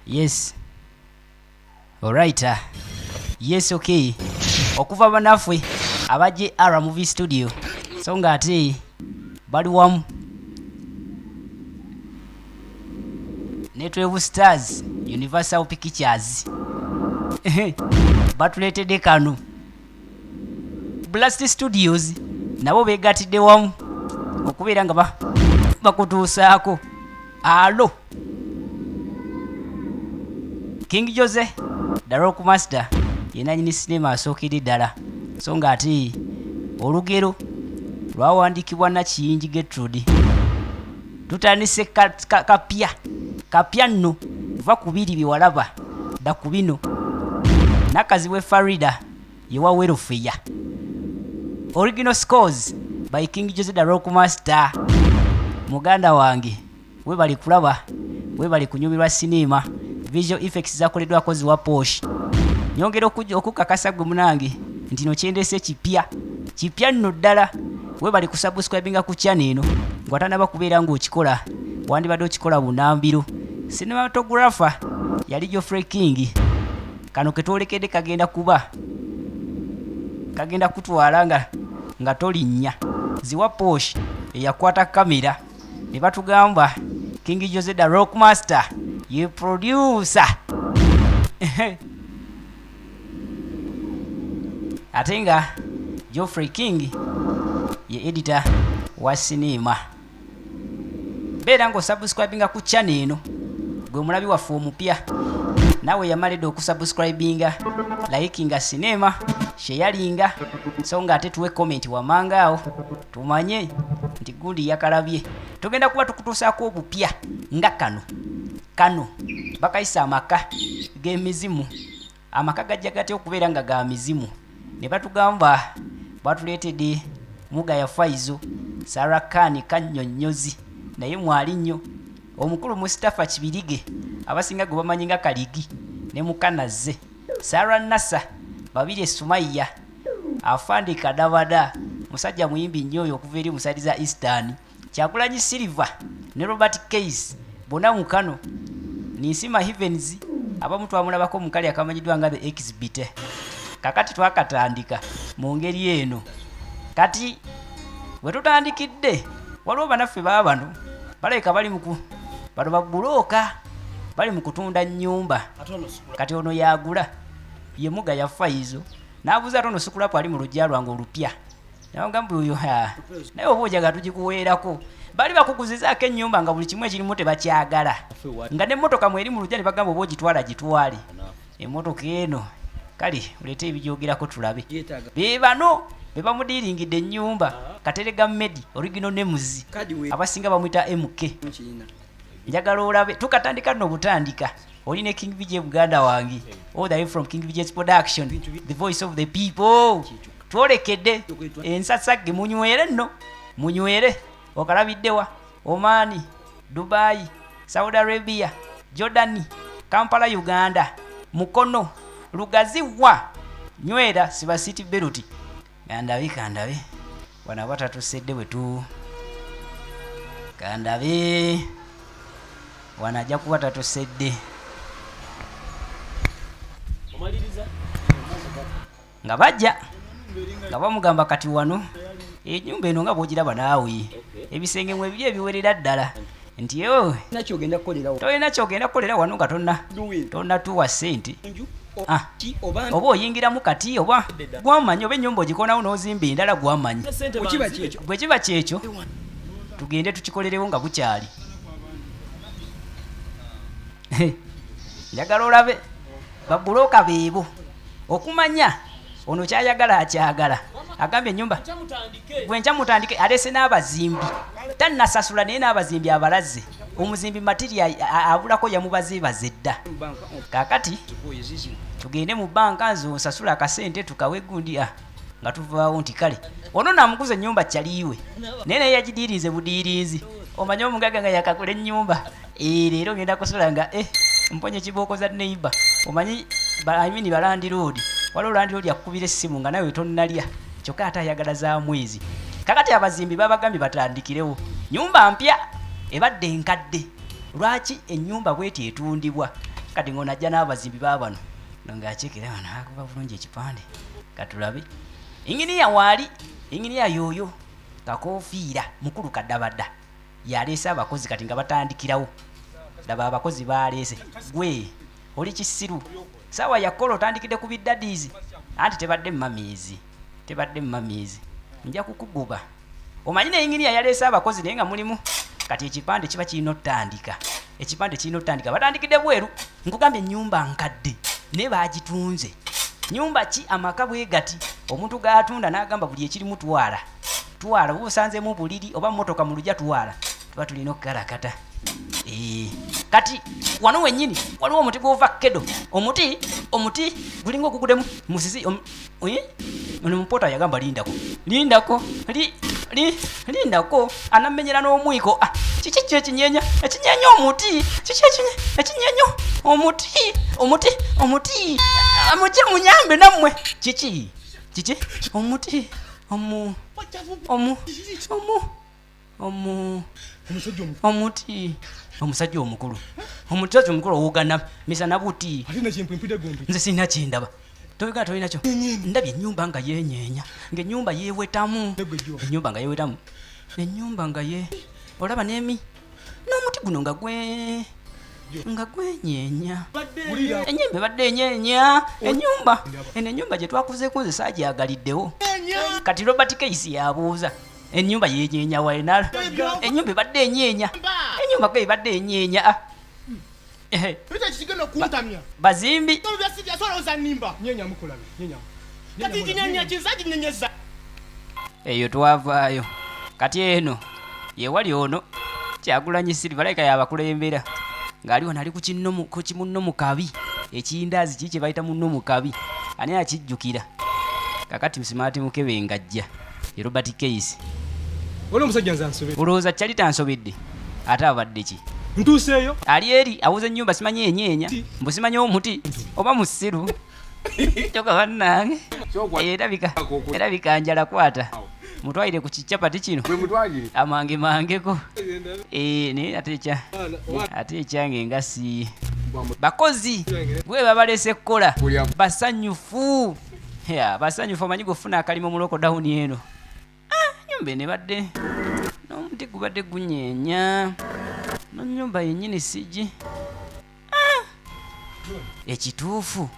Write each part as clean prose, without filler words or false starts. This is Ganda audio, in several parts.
Yes. Alright. Yes, okay. Okuva banafwe abaje R Movie Studio. So nga ate bali wamu Netwave Stars Universal Pictures. Batuletedde kano Blast Studios nabo begatidde wamu okubeera nga bakutuusaako. Alo King Jose The Rock Master yenanyini sinema asookere ddala, so nga ate olugero lwawandiikibwa Nakiyingi Gertrude. Tutandise kapya nno va ku biri byewalaba dda ku bino. Nakazibwe Farida yewa welfare. Original scores by King Jose The Rock Master. Muganda wange we bali kulaba, we bali kunyumirwa sinema. Visual effects zakoleddwa akozi wa Posh. Nyongera okukakasa gwe munange nti no kyendese kipya nno ddala. We bali kusubscribinga ku channel eno ng'atanaba kubeera ng'okikola wandibadde okikola bunambiro. Cinematographer yali Geoffrey King. Kano ketwolekedde kagenda kutwala nga tolinnya. Ziwa Posh eyakwata kamera ne batugamba King Jose The Rock Master ye producer. Ate nga Geoffrey King ye editor wa sinema. Beera ng'osubscribinga ku channel eno gwe mulabi waffe omupya. Nawe yamalidde okusubscribinga, likinga sinema, sharinga, so nga ate tuwe comment wamanga awo tumanye nti gundi yakalabye. Tugenda kuba tukutuusaako obupya nga kano bakayisa amaka g'emizimu. Amaka gajja gatya okubeera nga ga mizimu. Ne batugamba batuleetedde Mugaya Faizo, Sarah Khan Kannyonnyozi naye mwali nnyo, omukulu Mustafa Kibirige abasinga gwe bamanyi nga Kaligi ne Mukanaze, Sarah Nassa, Babire Sumaiya, Afande Kadabada, musajja muyimbi nnyo oyo okuva eri musadi za Eastern, Kyagulanyi Silver ne Robert Case bona mukano Nisima Heavens abamu twamulabako mukali akamanyiddwa nga The Exhibit. Kakati twakatandika mu ngeri eno. Kati we tutandikidde waliwo banaffe baabano baleka bali bano babuloka bali mu kutunda nnyumba. Kati ono yagula ye Mugaya Faizo n'abuuza ate ono Sukulapu ali mu lujja lwange olupya. Nagamba oyo naye oba ojaga tugikuweerako. Bali bakuguzizaako ennyumba nga buli kimu ekirimu tebakyagala, nga n'emmotoka mweri mu lujja ne bagamba oba ogitwala gitwale. Emmotoka eno kale uleete ebijoogerako tulabe. Be bano be bamudiiringidde ennyumba Katerega Medi original names abasinga bamwita MK. Njagala olabe tukatandika nno butandika. Olina King VJ Buganda wange, all the way from King VJ's production, the voice of the people. Twolekedde ensasagge munywere nno, munywere. Okalabiddewa Omani, Dubai, Saudi Arabia, Jordani, Kampala, Uganda, Mukono, Lugaziwa, nywera Siba City Beruti. Kandabe wana batatusedde wetu. Kandabe wanajja kuba tatusedde. Nga bajja nga bamugamba kati wano ennyumba eno nga bw'ogiraba naawe ebisenge mwe biri ebiwerera ddala nti yo tolina kyogenda kukolera wano nga tonnatuwa ssente. Oba oyingiramu kati oba gwamanyi oba ennyumba ogikonawo n'ozimba endala gwamanyi. Bwe kiba kyekyo tugende tukikolerewo nga bukyali. Njagala olabe babuloka beebo okumanya ono kyayagala akyagala. Agambye ennyumba bwenkya mutandike alese n'abazimbi tannasasula naye n'abazimbi abalaze. Omuzimbi material abulako yamubazeebaze dda. Kaakati tugende mu banka nze onsasula akasente tukawe gundi nga tuvaawo nti kale ono naamuguza ennyumba kyaliiwe naye naye yagidiirize budiirizi. Omanye omugaga nga yakagula ennyumba leero ngenda kusula nga mponye kibooko za neighbor. Omanyi balandiroodi waliwo landiroodi akukubira essimu nga nawe tonnalya kyokka ate ayagala za mwezi. Kakati abazimbi babagambye batandikirewo nyumba mpya ebadde enkadde. Lwaki ennyumba bweti etundibwa? kati ng'onajja n'abazimbi baabano ng'akyekera wano akuba bulungi ekipande katulabe inginiya waali inginiya yooyo kakoofiira mukulu kaddabadda yaleese abakozi kati nga batandikirawo daba abakozi baleese gwe oli kisiru saawa yakola otandikidde ku biddadiizi anti tebadde mumamiizi nja kukugoba omanyi ne inginiya yaleese abakozi naye nga mulimu kati ekipande kiba kirina otandika batandikidde bweru nkugambye ennyumba nkadde naye baagitunze nyumba ki amaka bwe gati omuntu gaatunda n'agamba buli ekirimu twala oba osanzemu buliri oba mmotoka mu lujja twala tuba tulina okukalakata kati wano wennyini waliwo omuti gw'ovakkedo omuti gulinga okugudemu musisi ono mupota yagamba lindako anamenyera n'omwiko kiki kyo ekinyenya omuti kiki ekinyenya omuti mujje munyambe nammwe kiki omuti omusajja omukulu owogana misana buti nze sina kyendaba tolinakyo ndabye ennyumba nga yenyeenya ng'ennyumba yeewetamu ennyumba nga olaba n'emi n'omuti guno nga gwenyeenya ennyumba ebadde enyeenya ennyumba gye twakuzeeko nze saagyagaliddewo kati Robert Case yabuuza ennyumba yenyeenya waenala ennyumba ebadde enyeenya bazimbi eyo twavaayo kati eno yewali ono Kyagulanyi Silver like yabakulembera ng'ali wano ali ku kimunno mu kabi ekindaazi kiki kye bayita munno mu kabi ani akijjukira kakati Smart Mukebe ng'ajja ye Robert Case omusajja nze ansobedde olowooza kyali tansobedde ate abadde ki ntuuseeyo ali eri awuza ennyumba simanyi enyeenya mbu simanyi omuti oba musiru kyoka bannange erabika njala kwata mutwalire ku kicapati kino amangemangeko naye ate ekyange nga si bakozi bwe babalese kukola basanyufu omanyi gwefuna akalima omuloko dawuni eno nyumba eno ebadde n'omuti gubadde gunyeenya n'ennyumba yennyini sigi ekituufu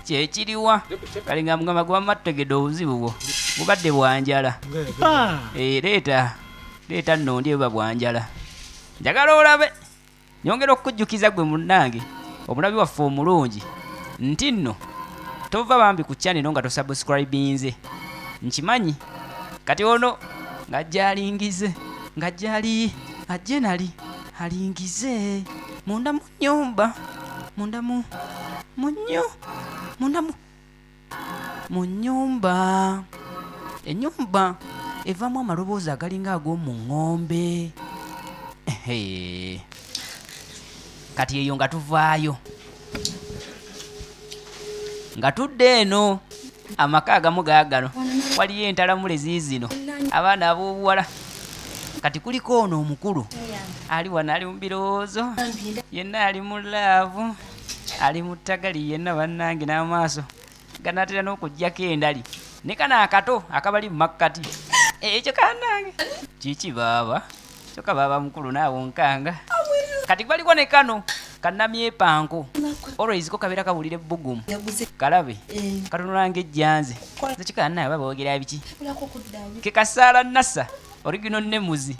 kyekiriwa kale nga mugamba guba mattegedde obuzibu bwo bubadde bwanjala leeta nno ndi buba bwanjala njagala olabe nyongera okukujjukiza gwe munnange omulabi waffe omulungi nti nno tova bambi ku channel nga tosubscribinze nkimanyi kati ono ng'ajja alingize ajje nali alingize munda mu nnyumba mu nnyumba ennyumba evaamu amaloboozi agalinga ag'omu ŋŋombe kati eyo nga tuvaayo nga tudde eno amaka agamu gaagano waliyo entalamule ziizino abaana ab'obuwala kati kuliko ono omukulu ali wano ali mu birowoozo yenna ali mu laavu ali mu ttagali yenna bannange n'amaaso ganaatera n'okuggyako endali ne kano akato akabali mu makkati ekyo kannange kiki baaba kyoka baaba mukulu naawe nkanga kati baliko ne kano kannamyepanko always ko kabeera kabulira ebbugumu kalabe katunulanga ejjanze zekikannaawe baba boogera biki ke kasaala nassa original nemuzi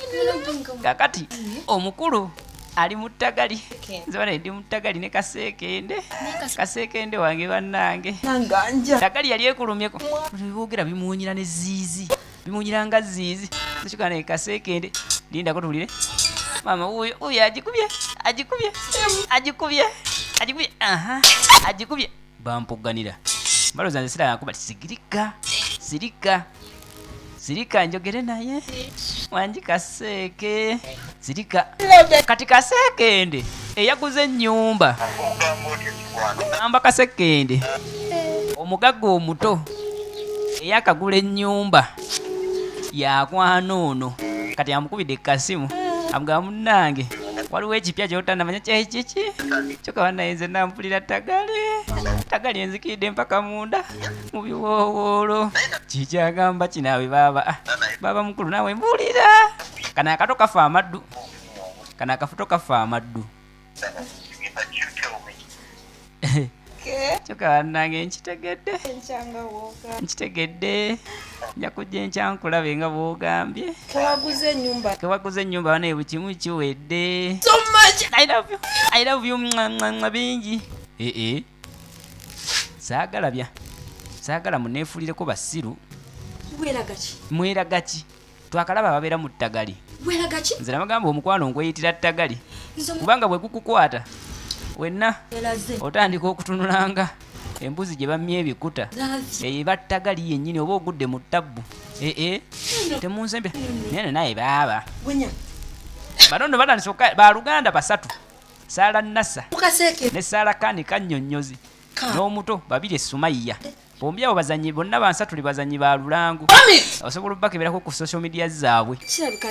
kakati omukulu ali mu ttagali nzibana ndi mu ttagali ne kaseekende wange bannange ttagali yali ekulumyeko biboogera bimuwunyira ne ziizi bimuwunyira nga ziizi zekikana ne kaseekende lindako tuwulire mama uyo agikubye bampuganira mbaloza nze siraba nkuba sirika njogere naye wanji kaseeke sirika kati kaseekende eyaguze ennyumba amba kaseekende omugagga omuto eyakagula ennyumba yakwana ono kati amukubidde kasimu amugamba munnange waliwo ekipya kyotandamanya kyekiki kyokka banayenze nampulira tagali enzikidde mpaka munda mu biwoowoolo kikyagamba kinaawe baba mukulu naawe mbulira kano akato kafa amaddu kano akafuto kafa amaddu kyokka bannange nkitegedde nja kujja enkyankulabe nga bwogambye kewaguze ennyumba banaye buli kimu kiwedde I love you bingi saagala muneefulireko basiru mweragaki twakalaba babeera mu ttagali nze nabagamba omukwano nkweyitira ttagali kubanga bwe gukukwata wenna otandika okutunulanga embuzi gye bamye ebikuta eba ttagali yennyini oba ogudde mu ttabbu temunsembya nene naye baaba banono batandika baluganda basatu Saala Nassa ne Saala Kani Kannyonnyozi n'omuto babiri Sumaiya bombi abo bazanyi bonna bansatuli bazanyi ba lulango osobola okubakeberako ku social media zaabwe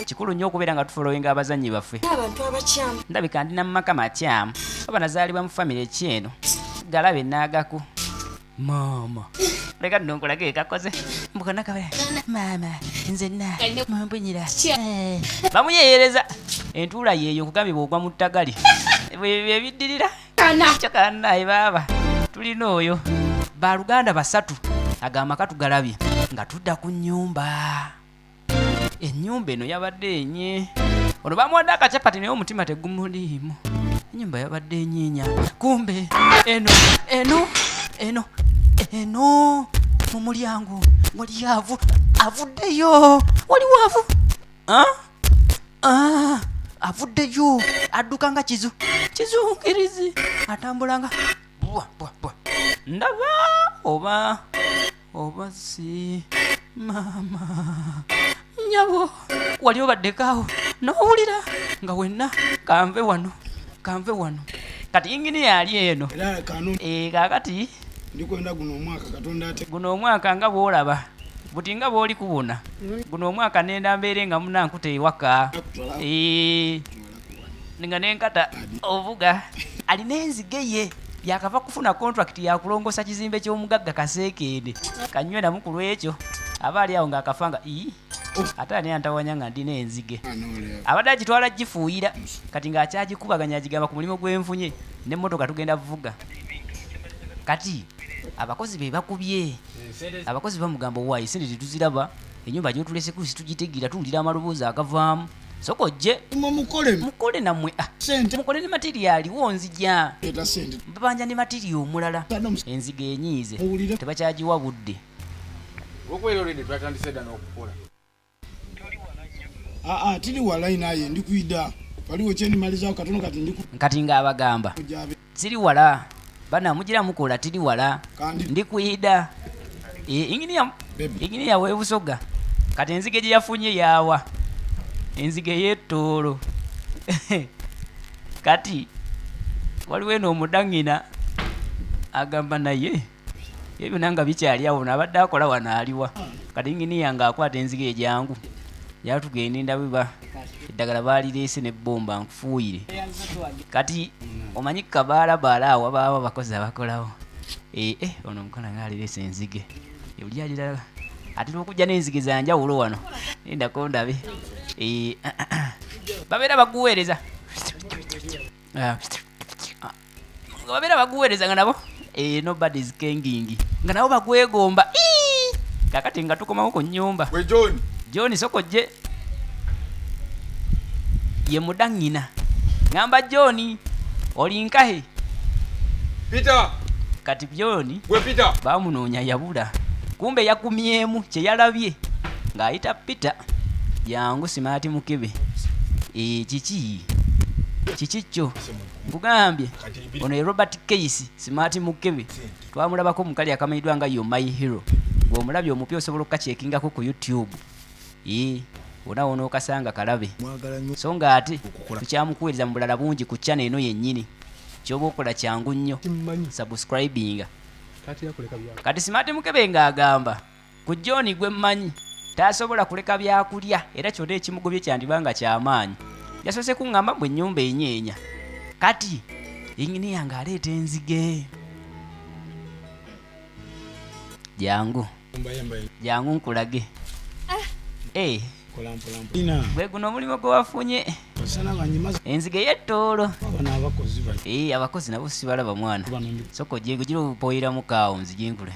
kikulu nnyo okubeera nga tufolowinga abazanyi baffe ndabika ndi namumaka makyamu oba nazaalibwa mu famire kyeno galabe naagaku mama leka nonkolage kakoze mbukanakabe mama nzenna mumpunyira bamuyeyereza entuula yeeyo kugambye bwogwa mu ttagali ebiddirira kyokanaye baaba tulina oyo baluganda basatu agamaka tugalabye nga tudda ku nnyumba ennyumba eno yabadde enye ono bamuwadde akacapati naye omutima tegumuliimu ennyumba yabadde enyinya kumbe eno mu mulyango wali avuddeyo waliwo avuddeyo adduka nga kizungirizi atambulanga bwa ndaba oba si mama nyabo wali obaddekaawo n'owulira nga wenna kanve wano kati ingini yali eno kakati ndikwenda guno omwaka nga bwolaba buti nga bwoli kubona guno omwaka nenda mbeere nga munankuta ewaka nga nenkata ovuga alina enzige ye yakava kufuna contract yakulongosa kizimbe ky'omugagga Kaseekende kanywe na mukulu ekyo aba ali awo ng'akafanga ate ani antawanya nga ndina enzige abadde agitwala gifuuyira kati ng'akyagikubaganya agigamba ku mulimu gw'enfunye n'emmotoka tugenda vuga kati abakozi be bakubye abakozi bamugamba owaayi sente tetuziraba ennyumba gy'otuleseko situgitegira tuwulira amaloboozi agavaamu sokojje mukole nammwe mukole ne materiali wonzija babanja ne materiali omulala enzige enyiize tebakyagiwa budde tiri wala inaye ndikuida waliwo kyenimalizawo katono kati ng'abagamba siri wala bana mugira mukola tiri wala ndikuida inginiya webusoga kati enzige gye yafunye yawa enzige y'ettoolo kati waliwo eno omudangina agamba naye ebyo nanga bikyali awo nabadde akola wano aliwa kati inginiya ng'akwata enzige ejangu yatugendinda biba eddagala baalireese n'ebbomba nkufuuyire kati omanyi kabaalabaala awo wabaawo abakozi abakolawo ono omukola ngaalireese enzige ebuli alirala atera okujja n'enzige zanjawulo wano nendako ndabe babeera baguweereza nga nabo nobody's kenging nga nabo bagwegomba kakati nga tukomawo ku nnyumba John sokojje ye mudangina ngamba John olinkahe Peter kati John Peter bamunoonya yabula kumbe yakumyemu kye yalabye ng'ayita Peter yangu Smart Mukebe kiki kyo nkugambye ono ye Robert Case Smart Mukebe twamulabako mukali akamanyiddwa nga yo my hero bw'omulabye omupya osobola okukakyeekingako ku YouTube onawo n'okasanga kalabe so nga ate tukyamukuweereza mu bulala bungi ku channel eno yennyini kyoba okola kyangu nnyo subscribinga kati Smart Mukebe ng'agamba ku John gwe mmanyi tasobola kuleka byakulya era kyonna ekimugobye kyandibanga kyamaanyi Yasoose kuŋŋamba mbwe ennyumba enyeenya. Kati ingini yange aleeta enzige. Jangu jangu nkulage. Gwe guno omulimu gwe wafunye. Enzige y'ettoolo. Abakozi nabo sibalaba mwana. Soko gira obupoyera mu kaawo nzijenkule.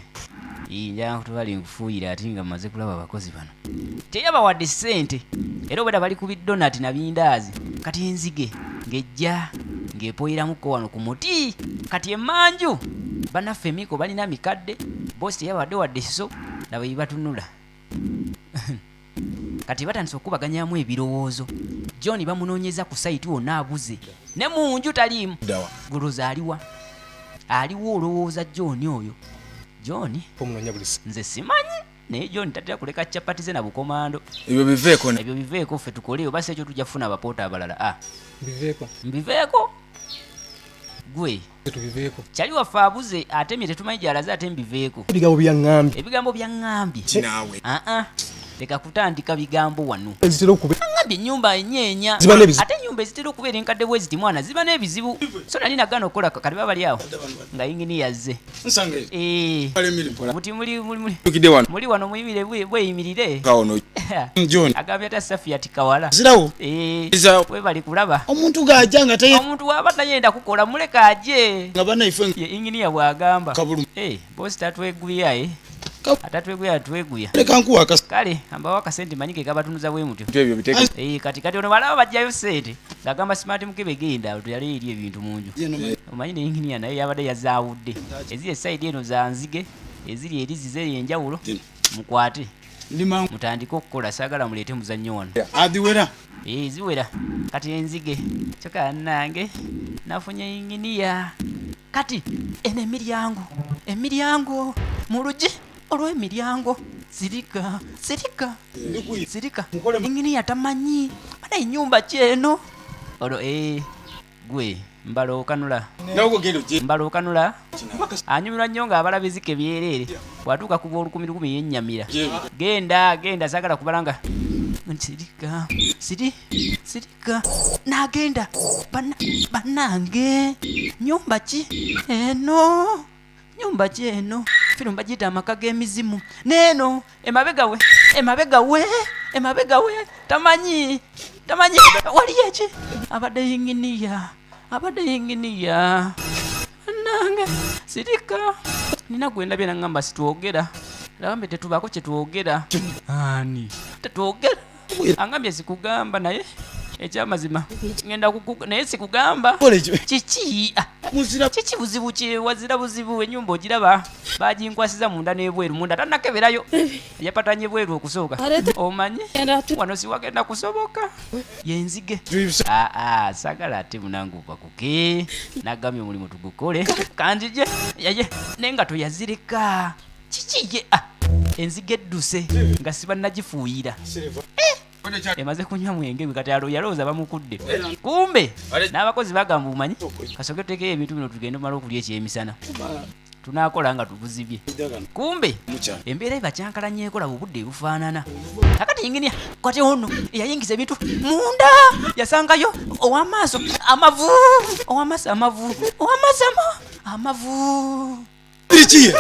Njala tubali nkufuuyira ate nga mmaze kulaba abakozi bano. Teyabawadde ssente. Era obwedda bali ku bidonati na bindaazi. Kati enzige ng'ejja ng'epoyeramuko wano ku muti. Kati emmanju bannaffe emiko balina mikadde. Boosi teyabawadde wadde so nabo batunula. Kati batandise okubaganyamu ebirowoozo. John bamunoonyeza ku sayiti wonna abuze. Ne mu nju taliimu. Goloza aliwa? Aliwo olowooza John oyo? John nze simanyi naye John tatera kuleka chapati ze na bukomando. Ebyo biveeko ffe tukoleyo basi ekyo tujja kufuna abapoota abalala. Mbiveeko gwe kyali waffe abuze atemye tetumanyi gy'alaze ate mbiveeko. Ebigambo byaŋŋambye leka kutandika bigambo wano. Ngambye ennyumba enyeenya ate ennyumba ezitera okubeera enkadde bwe ziti mwana ziba n'ebizibu. So nali nagana okukola kati bali awo nga yingini yazze. Muti muli wano muyimire bweyimirire. Agambye ata Safiya tikawala. Bwe bali kulaba omuntu gajja nga omuntu waba tayenda kukola muleka ajje nga bannaife yingini bw'agamba. Boosi tatweguya atatweguya atweguya. Leka nkuwa kale ambawo akasente manyi ke kabatunuza bwe mutyo. Kati ono balaba bajjayo ssente ng'agamba Smart Mukebe genda yali eri ebintu mu nju. Omanyi ne yinginiya naye yabadde yazaawudde. Eziri essayidi eno za nzige eziri erizize enjawulo mukwate mutandike okukola saagala muleete muzannyo wano. Adiwera ziwera kati enzige kyokka nange nafunye yinginiya. Kati eno emiryango mu lugi olw'emiryango sirika ingini yatamanyi bana ennyumba kyeno olwo gwe mbalookanula anyumirwa nnyo ng'abalaba ezike byereere bw'atuuka kuba olukumi yennyamira. Genda saagala kubalanga sirika n'agenda bannange nyumba ki eno fino mbagiyita amaka g'emizimu neeno emabega we tamanyi waliyo eki abadde yinginiya nange sirika nina gwendabye naŋŋamba situogera lagambye tetubaako kyetwogera ani tetwogera angambye sikugamba naye ekyamazima ngenda naye sikugamba kiki buzibu ki wazira buzibu ennyumba ogiraba baginkwasiza munda n'ebweru munda tannakeberayo yapatanye bweru okusooka omanyi wano siwagenda kusoboka yenzige saagala ate munanguuka kuke nagambye omulimu tugukole kanjije yaye n'engato yazireka kiki ye enzige edduse nga sibannagifuuyira emaze kunywa mwenge kati yalowooza bamukudde kumbe n'abakozi bagamba bumanyi kasooke tutekeyo ebintu bino tugende omala okulya ekyemisana tunaakola nga tubuzibye kumbe embeera ebakyankalanyeekola obudde bufaanana akati yinginiya kati ono eyayingiza ebintu munda yasangayo ow'amaaso amavu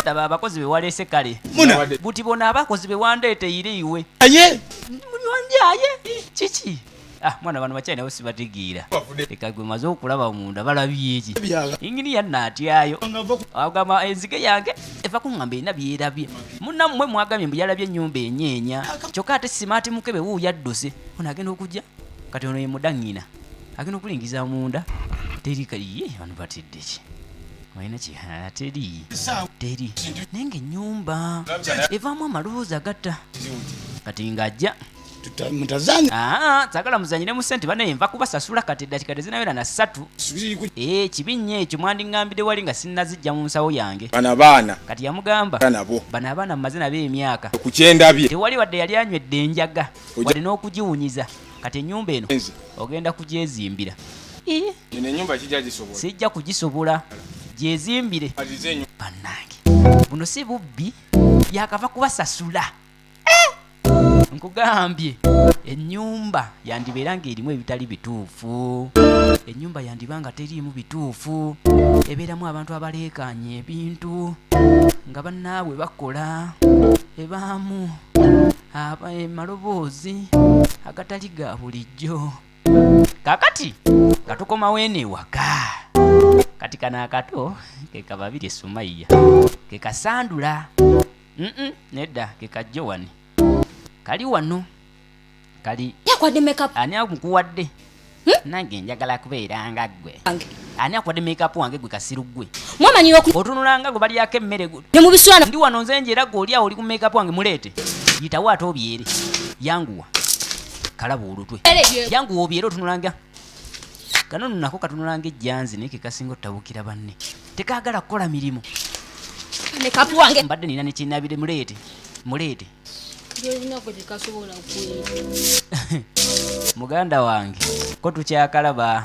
taba abakozi bewaleese kale buti bona abakozi bewandeeteire iwe munywanjaye kiki mwana bano bakyali nabo sibategeera leka gwe maze okulaba munda balabye eki yinginiya naatyayo agamba enzige yange eva kuŋŋamba erina byerabye munnammwe mwagambye mbu yalabye ennyumba enyeenya kyokka ate Smart Mukebe wuuyo adduse ono agenda okujja kati ono ye mudaŋŋina agenda okulingiza munda teri kaliye bano batedde ki walina teri naye ng'ennyumba evaamu amalowoozi agatta kati ng'ajja saagala muzanyire mu ssente banaye nva kubasasula kati eddakika tezinawera na 3 kibi nnyo ekyo mwandiŋŋambidde wali nga sinnazijja mu nsawo yange kati yamugamba bano abaana mmaze nabo emyaka tewali wadde yali anywedde enjaga wadde n'okugiwunyiza kati ennyumba eno ogenda kugyezimbira sijja kugisobola gyezimbire bannange buno si bubbi yakava kubasasula nkugambye ennyumba yandibeera ng'erimu ebitali bituufu, ennyumba yandiba nga teriimu bituufu, ebeeramu abantu abaleekaanye ebintu nga bannaabwe bakola ebaamu amaloboozi agatali ga bulijjo. Kaakati nga tukomawo eno ewaka, kati kano akato ke kababiri Sumaiya, ke kasandula nedda ke kajjo wani kali wano kali yakwadde makeup ani akukuwadde nange njagala kubeera nga ggwe ani akuwadde makeup wange gwe kasiru ggwe mwamanyira otunulanga gwe balyako emmere gwe ne mubiswana ndi wano nze njera gwe olyawo oli ku makeup wange muleete yitawo ate obyere yanguwa kalaba olutwe yanguwa obyere otunulanga kano nako katunulanga ejjanzi naye ke kasinga otabukira banne tekaagala kukola mirimu makeup wange mbadde nina nekinabire muleete muganda wange ko tukyakalaba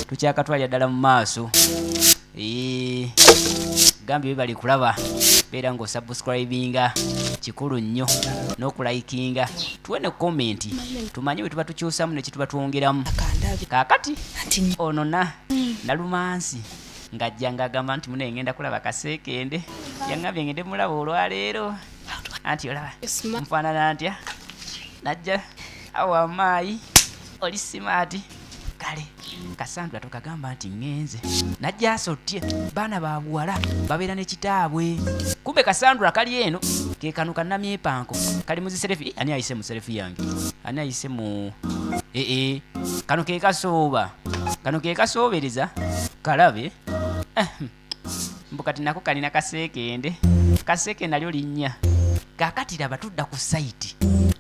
tukyakatwalya ddala mu maaso gambye bye bali kulaba beera ng'osubscribinga kikulu nnyo n'okulayikinga tuwe ne komenti tumanye bwe tuba tukyusamu ne kituba twongeramu. Kaakati ono nalumansi ng'ajja ng'agamba nti muno ngenda kulaba kaseekende yaŋŋambye ngende mulaba olwaleero anti olaba nfaanana ntya najja awa maayi oli simaati kale kasandula tokagamba nti ŋŋenze najja asotye baana ba buwala babeera ne kitaabwe kumbe kasandula kali eno ke kano kannamyepanko kali mu ziserefi ani ayise mu serefi yange ani ayise mu kano ke kasoobereza kalabe mbukati nako kalina kaseekende nalyo linnya. Kaakati laba tudda ku sayiti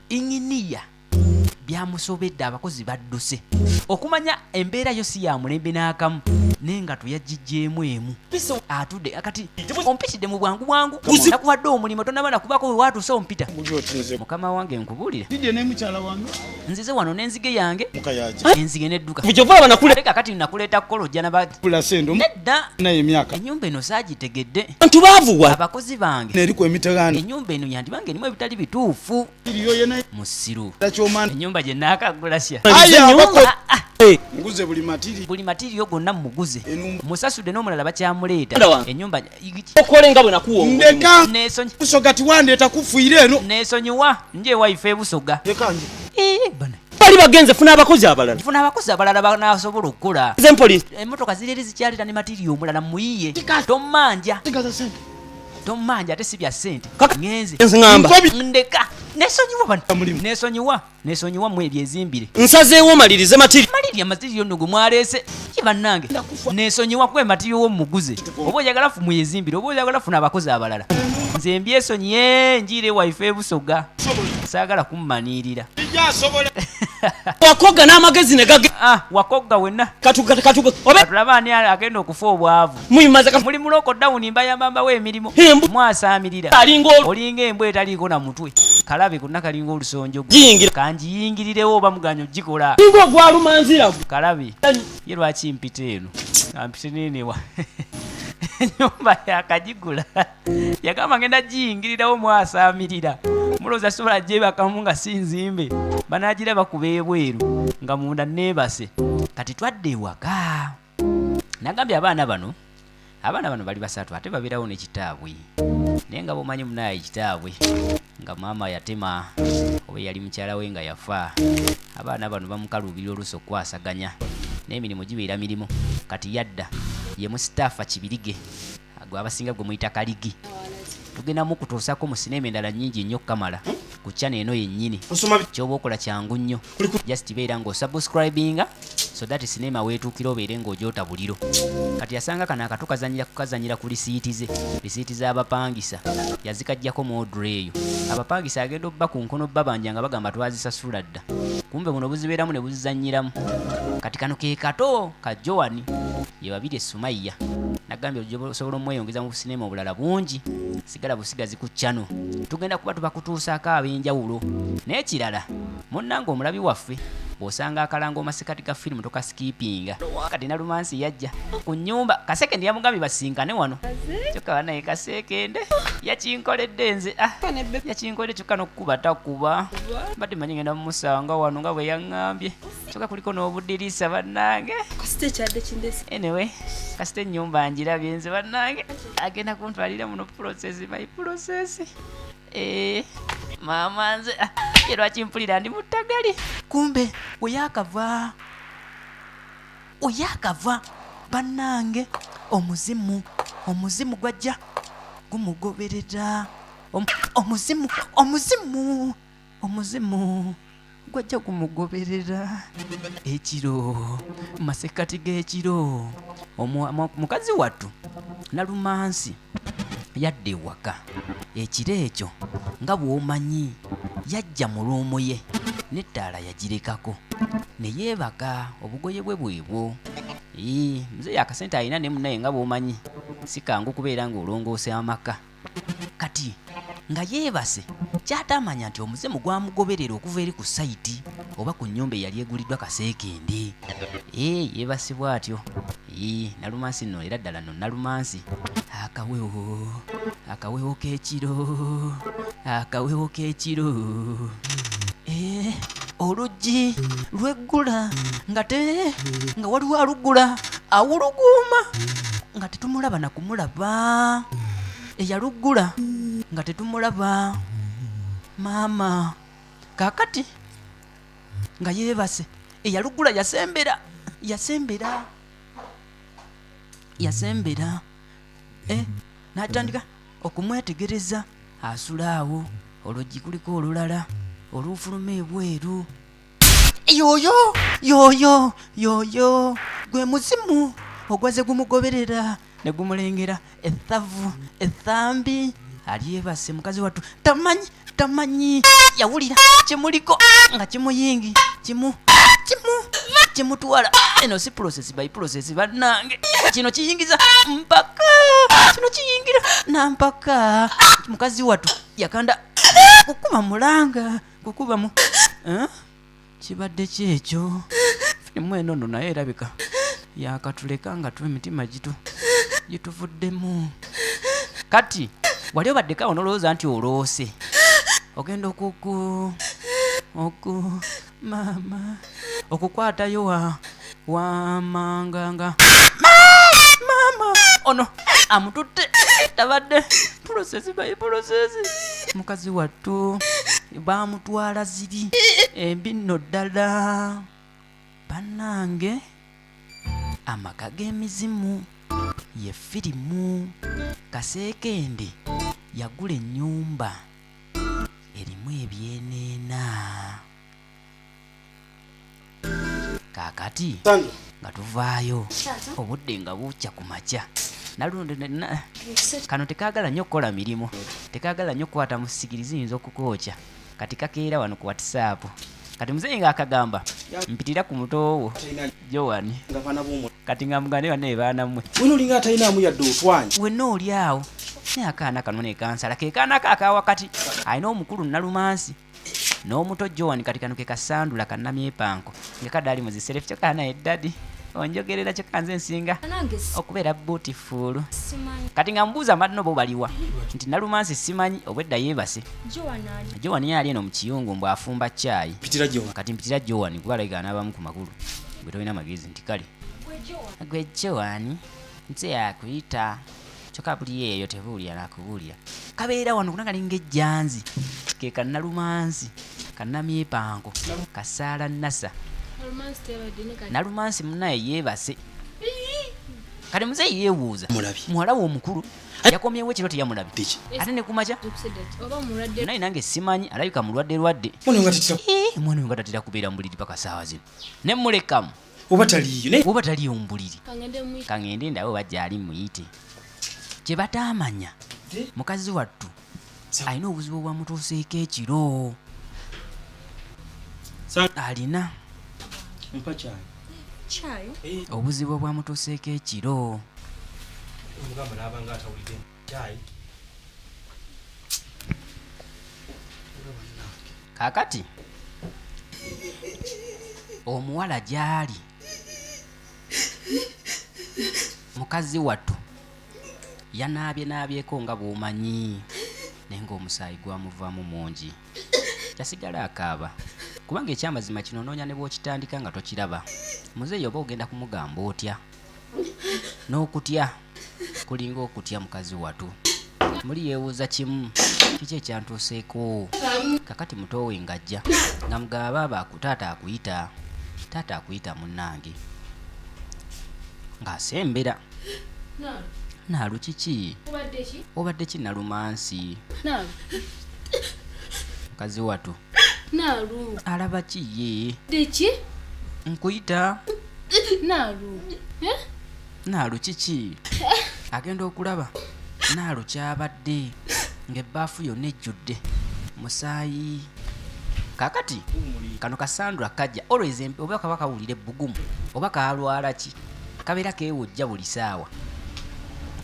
inginiya byamusobedde abakozi badduse okumanya embeera yo si ya mulembe n'akamu naye nga tuyagijjeemu emu atudde akati ompitidde mu bwangu nakuwadde omulimu tonaba nakubako we waatuuse ompita mukama wange nkubuulire nzize wano n'enzige yange enzige n'edduka kakati nakuleeta kolojja nedda ennyumba eno saagitegedde abakozi bange ennyumba eno yandibange erimu ebitali bituufu musiru ennyumba gye naakagula nguze buli matiriyo gonna muguze musasudde n'omulala bakyamuleeta ennyumba okolenga bwe nakuwa ndeka busoga tiwandeeta kufiire eno neesonyiwa nje ewaife ebusoga bali bagenze funa abakozi abalala banaasobola okukola emmotoka ziri eri zikyaleeta ne matiriyo omulala muyiye tommanja ate si bya ssente ŋŋenze ndeka neesonyiwa mu ebyezimbire nsazeewo malirize amatiriyo nno gwe mwaleese ki bannange neesonyiwa kuba ematiriyo w'omuguze oba oyagala fu mwezimbire oba oyagala funa abakozi abalala nze mbyesonyiye njiire waife ebusoga saagala kummanirira wakoga n'amagezi ne gage wakoga wenna katuga tulaba ani agenda okufa obwavu muli mu lokodawuni mbayambambawo emirimu mwasaamirira olinga embwa etaliiko na mutwe kalabe konna kalinga olusonjo kanjiyingirirewo oba muganyo ogikola ogwalumanzira kalabe ye lwaki mpita eno ampite nenewa ennyumba yakagigula yagamba ngenda giyingirirawo mwasaamirira mulooza sobola gyebakamu nga si nzimbe banagiraba kuba ebweru nga munda neebase kati twadde ewaka nagambye abaana bano bali basatu ate babeerawo nekitaabwe naye nga bomanyi munaye kitaabwe nga maama yatema oba yali mukyala we nga yafa abaana bano bamukaluubirira oluusi okukwasaganya n'emirimu gibeera mirimu kati yadda ye musitaafa kibirige gwe abasinga gwe muyita kaligi tugenda mukutuusako mu sinema endala nnyingi nnyo kamala ku channel eno yennyini kyoba okola kyangu nnyo just beera ng'osubscribinga so that sinema weetuukira obeere ng'ogyota buliro kati yasanga kano akato kukazanyira ku lisiiti z'abapangisa yazikajjako modre eyo abapangisa agenda obba ku nkono babanja nga bagamba twazisasula dda kumbe buno buzibeeramu ne buzizanyiramu kati kano ke kato ka Joani ye babiri Sumaiya nagambye osobola omweyongeza mu sinema obulala bungi sigala busigazi ku channel tugenda kuba tubakutuusaako ab'enjawulo naye kirala munnange omulabi waffe bw'osanga akalanga omasekati ga firimu tokasikipinga. Kati Nalumansi yajja ku nnyumba, Kasekende yamugambye basinkane wano. Kyokka naye Kasekende yakinkoledde nze. Yakinkoledde kyokka n'okkuba takuba. Mbadde manyi ngenda mumusanga wano nga bwe yaŋŋambye. Kyokka kuliko n'obuddirisa bannange. Kasite kyadde kindesi. Anyway, kasite ennyumba ngirabye nze bannange. Agenda kuntwalira muno process by process. Mama nze ye lwaki mpulira ndi mutagali. Kumbe oyakava bannange, omuzimu gwajja gumugoberera. Omuzimu gwajja gumugoberera. Ekiro masekati g'ekiro mukazi wattu Nalumansi yadde ewaka. Ekiro ekyo nga bw'omanyi yajja mu luumu ye n'ettaala yagirekako ne yeebaka obugoye bwe bwebwo. Muzeeyi akasente alina ne munnaye nga bw'omanyi si kangu kubeera ng'olongoose amaka. Kati nga yeebase kyatamanya nti omuzimu gwamugoberera okuva eri ku sayiti oba ku nnyumba eyali eguliddwa Kasekende. Yeebasibwa atyo. Nalumansi nno era ddala nno Nalumansi akawewo k'ekiro oluggi lweggula nga waliwo aluggula awuluguuma nga tetumulaba na kumulaba. Eyaluggula nga tetumulaba maama. Kaakati nga yeebase eyaluggula yasembera n'atandika okumwetegereza. Asula awo, oluggi kuliko olulala olufuluma ebweru. Yooyo gwe muzimu ogwaze gumugoberera ne gumulengera ethambi. Alyebase mukazi wattu tamanyi yawulira kimuliko nga kimuyingi kimutwala. Eno si process by process bannange. Kino kiyingira nampaka mukazi wattu yakanda kukuba mulanga kukubamu. Kibadde kyekyo firimu eno nno naye erabika yakatuleka nga emitima gituvuddemu. Kati wali obaddeko awo nolowooza nti oloose ogenda maama okukwatayo wa manganga. Maama ono amututte tabadde process by process. Mukazi wattu baamutwala ziri embi nno ddala bannange. Amaka g'emizimu ye firimu. Kasekende yagula ennyumba erimu ebyeneena. Kaakati nga tuvaayo obudde nga bukya ku makya. Kano tekaagala nnyo kukola mirimu, tekaagala nnyo kukwata mu sigiri ziyinza okukookya. Kati kakeera wano ku WhatsApp. Kati muzeeyi ng'akagamba mpitira ku mutowo Joan. Kati nga mugane bane baanammwe wino olinga atalinamu yadde otwanyi. Wenna oli awo naye akaana kano nekansala ke kaana kaaka wakati alina omukulu Nalumansi n'omuto Joan. Kati kano ke kasandula kannamyepanko nga kadde ali muziserefu. Kyo kaana eddadi onjogerera kyo kanze ensinga okubeera beautiful. Kati nga mbuuza madno bo baliwa nti Nalumansi simanyi obwedda yeebase. Joan yali eno mu kiyungu mbw afumba caayi. Kati mpitira Joan kuba alayika anaabamu ku makulu bwe tolina magezi nti kale gwe Joan nze yakuyita kyokka buli eyo tebuulya nakubuulya. Kabeera wano kunanga linga ejjanzi ke ka Nalumansi kannamyepanko kasaala nasa. Nalumansi munnaye yeebase. Kati muzeeyi yeewuuza muwala we omukulu yakomyewo ekiro teyamulabye ate ne kumakya naye nange simanyi alabika mulwadde omwana we nga tatera kubeera mu buliri paka saawa zino ne mulekamu oba taliyo mu buliri. Kangende ndawe bajja ali muyite. Kye bataamanya mukazi wattu alina obuzibu obwamutuuseeko ekiro. Alina obuzibu obwamutuuseeko ekiro. Kaakati omuwala gyali mukazi wattu yanaabyeko nga bw'omanyi naye ng'omusaayi gwamuvaamu mungi yasigala akaaba kubanga ekyamazima kino noonya ne bw'okitandika nga tokiraba muzeeyi oba ogenda kumugamba otya n'okutya kulinga okutya mukazi wattu muli yeebuuza kimu kiki ekyantuuseeko kakati mutowe ng'ajja nga mugaba taata akuyita munnange ng'asembera Naalu kiki obadde ki Nalumansi mukazi wattu Naalu alaba ki ye deki nkuyita Naalu Naalu kiki agenda okulaba Naalu kyabadde ng'ebbaafu yonna ejjudde musaayi kakati kano kasandula kajja always oba kaba kawulira ebbugumu oba kalwala ki kabeera keewujja buli saawa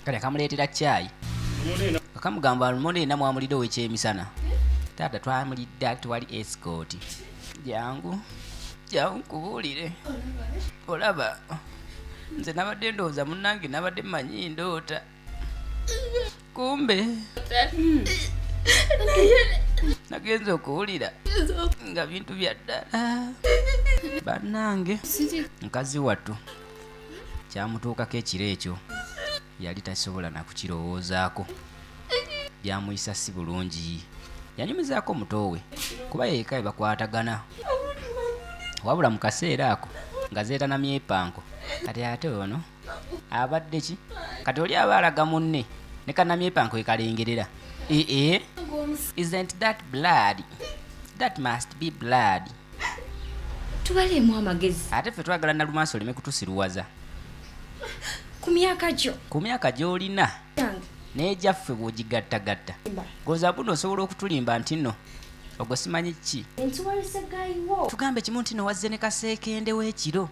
kale kamuleetera caayi akamugamba alumona mwamulidde ow'ekyemisana taata twamulidde ati wali escort jangu nkubuulire olaba nze nabadde ndowooza munnange nabadde mmanyi ndoota kumbe nagenza okuwulira nga bintu bya ddala bannange mukazi wattu kyamutuukako ekiro ekyo yali tasobola nakukirowoozaako byamuyisa si bulungi yanyumizaako mutowe kuba yeeka we bakwatagana wabula mu kaseera ako nga zeetanamya epanko kati ate ono abadde ki kati oli aba alaga munne ne kanamya epanko ekalengerera isn't that blood that must be blood tubaleemu amagezi ate ffe twagala Nalumansi oleme kutusiruwaza ku myaka gy'olina n'egyaffe bw'ogigattagatta goza buno osobola okutulimba nti nno ogwo simanyi ki tugambe kimu nti no wazze ne kaseekende w'ekiro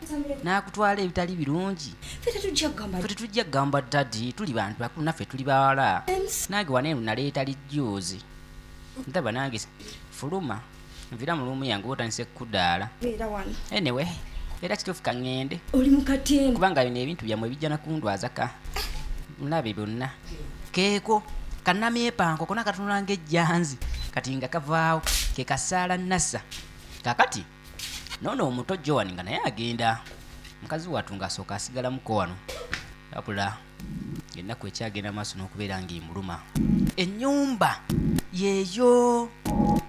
n'akutwala ebitali birungi ffe tetujja kugamba ddadi tuli bantu bakulu naffe tuli bawala nange waneenu naleeta lijjoozi ndaba nange fuluma nvira mu luumu yange wotandise kudaala anyway era kituufu kaŋŋende oli mukatemba kubanga bino ebintu byammwe bijja nakundwazaka mulabe byonna keeko kannamyepanko kona katunula ng'ejjanzi kati nga kavaawo ke kasaala nassa kakati noono omuto Joan nga naye agenda mukazi wattu ng'asooka asigala muko wano wabula ennaku ekyagenda maaso n'okubeera ng'emuluma ennyumba yeeyo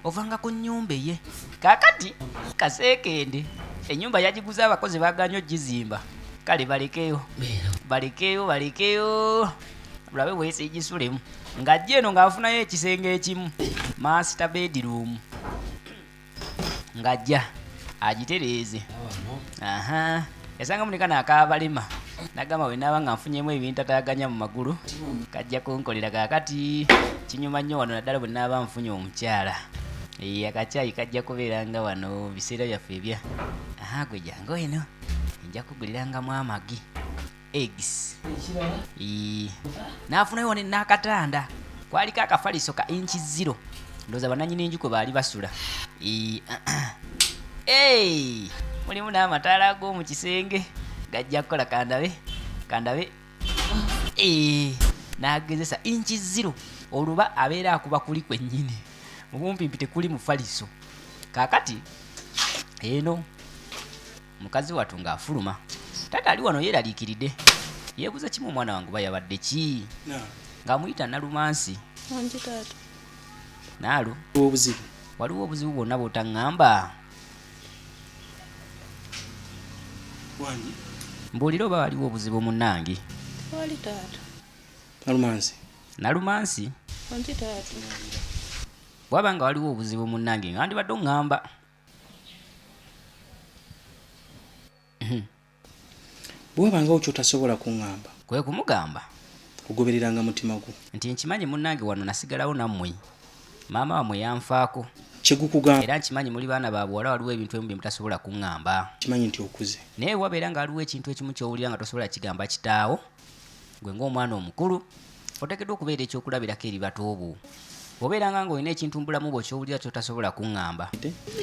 ovanga ku nnyumba ye kakati kaseekende ennyumba yagiguza abakozi baganye ogizimba kale balekeyo bulabe bwesi egisulemu ng'ajja eno ng'afunayo ekisenge ekimu master bedroom ng'ajja agitereeze yasanga munikana akaabalema nagamba bwe naaba nga nfunyemu ebintu ataaganya mu magulu kajja kunkolera kakati kinyuma nnyo wano naddala bwe naaba nfunye omukyala akacaayi kajja kubeera nga wano biseera byaffe ebya gwe jangu eno nja kugulirangamu amagi eggs naafunayo wano n'akatanda kwaliko akafaliso ka inchi 0 ndowooza bannanyini enju kwe baali basula mulimu n'amataala ag'omu kisenge gajja kukola kandabe n'agezesa inchi 0 oluba abeera akuba kuli kwennyini mubumpimpi tekuli mufaliso kakati eno mukazi wattu ng'afuluma taata ali wano yeeraliikiridde yeebuuza kimu omwana wange oba yabadde ki ng'amuyita Nalumansi Naalu waliwo obuzibu bwonna bw'otaŋŋamba mbuulira oba waliwo obuzibu munnange Nalumansi bwaba nga waliwo obuzibu munnange nga ndibadde oŋŋamba bwewabangawo kyotasobola kuŋŋamba kwe kumugamba ogobereranga mutima gwo nti nkimanyi munnange wano nasigalawo nammwe maama wamwe yanfaako kyegukugamba era nkimanyi muli baana ba buwala waliwo ebintu ebimu bye mutasobola kuŋŋamba kimanyi nti okuze naye wabeera nga waliwo ekintu ekimu ky'owulira nga tosobola kigamba kitaawo gwe ng'omwana omukulu oteekeddwa okubeera ekyokulabirako eri bato bo obeeranga ng'olina ekintu mbulamu bwo ky'owulira ky'otasobola kuŋŋamba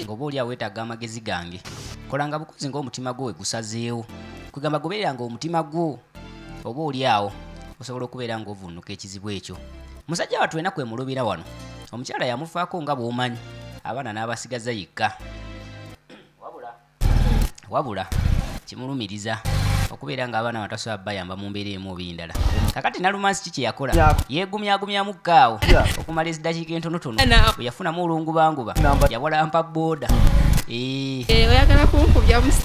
ng'oba oli aweetaaga amagezi gange kolanga bukozi ng'omutima gwo wegusazeewo kugamba gobeeranga omutima gwo oba oli awo osobola okubeera ng'ovunnuka ekizibu ekyo. Musajja wattu enaku emulubira wano omukyala yamufaako nga bw'omanyi abaana n'abasigaza yekka wabula kimulumiriza okubeera ng'abaana batasobola bayamba mu mbeera emu oba endala. Kakati Nalumansi ki kye yakola yeegumyagumyamu kkaawo okumala eziddakiika entonotono bwe yafunamu olungubanguba yawalampa booda.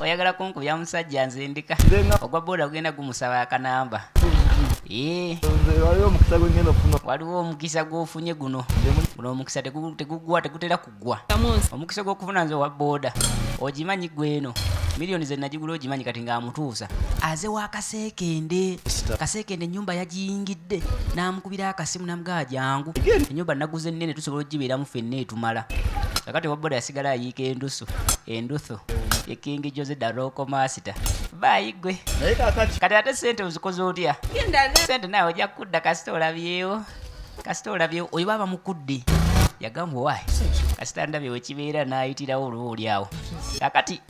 Oyagala kunkubya musajja nze ndika ogwa booda gugenda gumusaba akanamba. Waliwo omukisa gw'ofunye guno omukisa tegutera kugwa. Omukisa gw'okufuna nze owa booda ogimanyi gweno miliyoni ze nagigula ogimanyi kati ng'amutuusa aze wa Kaseekende. Kaseekende ennyumba yagiyingidde n'amukubira akasimu namugamba jangu ennyumba naguze ennene tusobola ogibeeramu ffenna etumala. Kakati owa booda yasigala ayiika enduthu ye King Jose Daroko Master bayigwe kati ate sente ozikoze otya? Sente nawe ojja kudda kasita olabyewo oyo baba mukudde yagamba wayi kasita ndabye wekibeera n'ayitirawo olwo oli awo. Kakati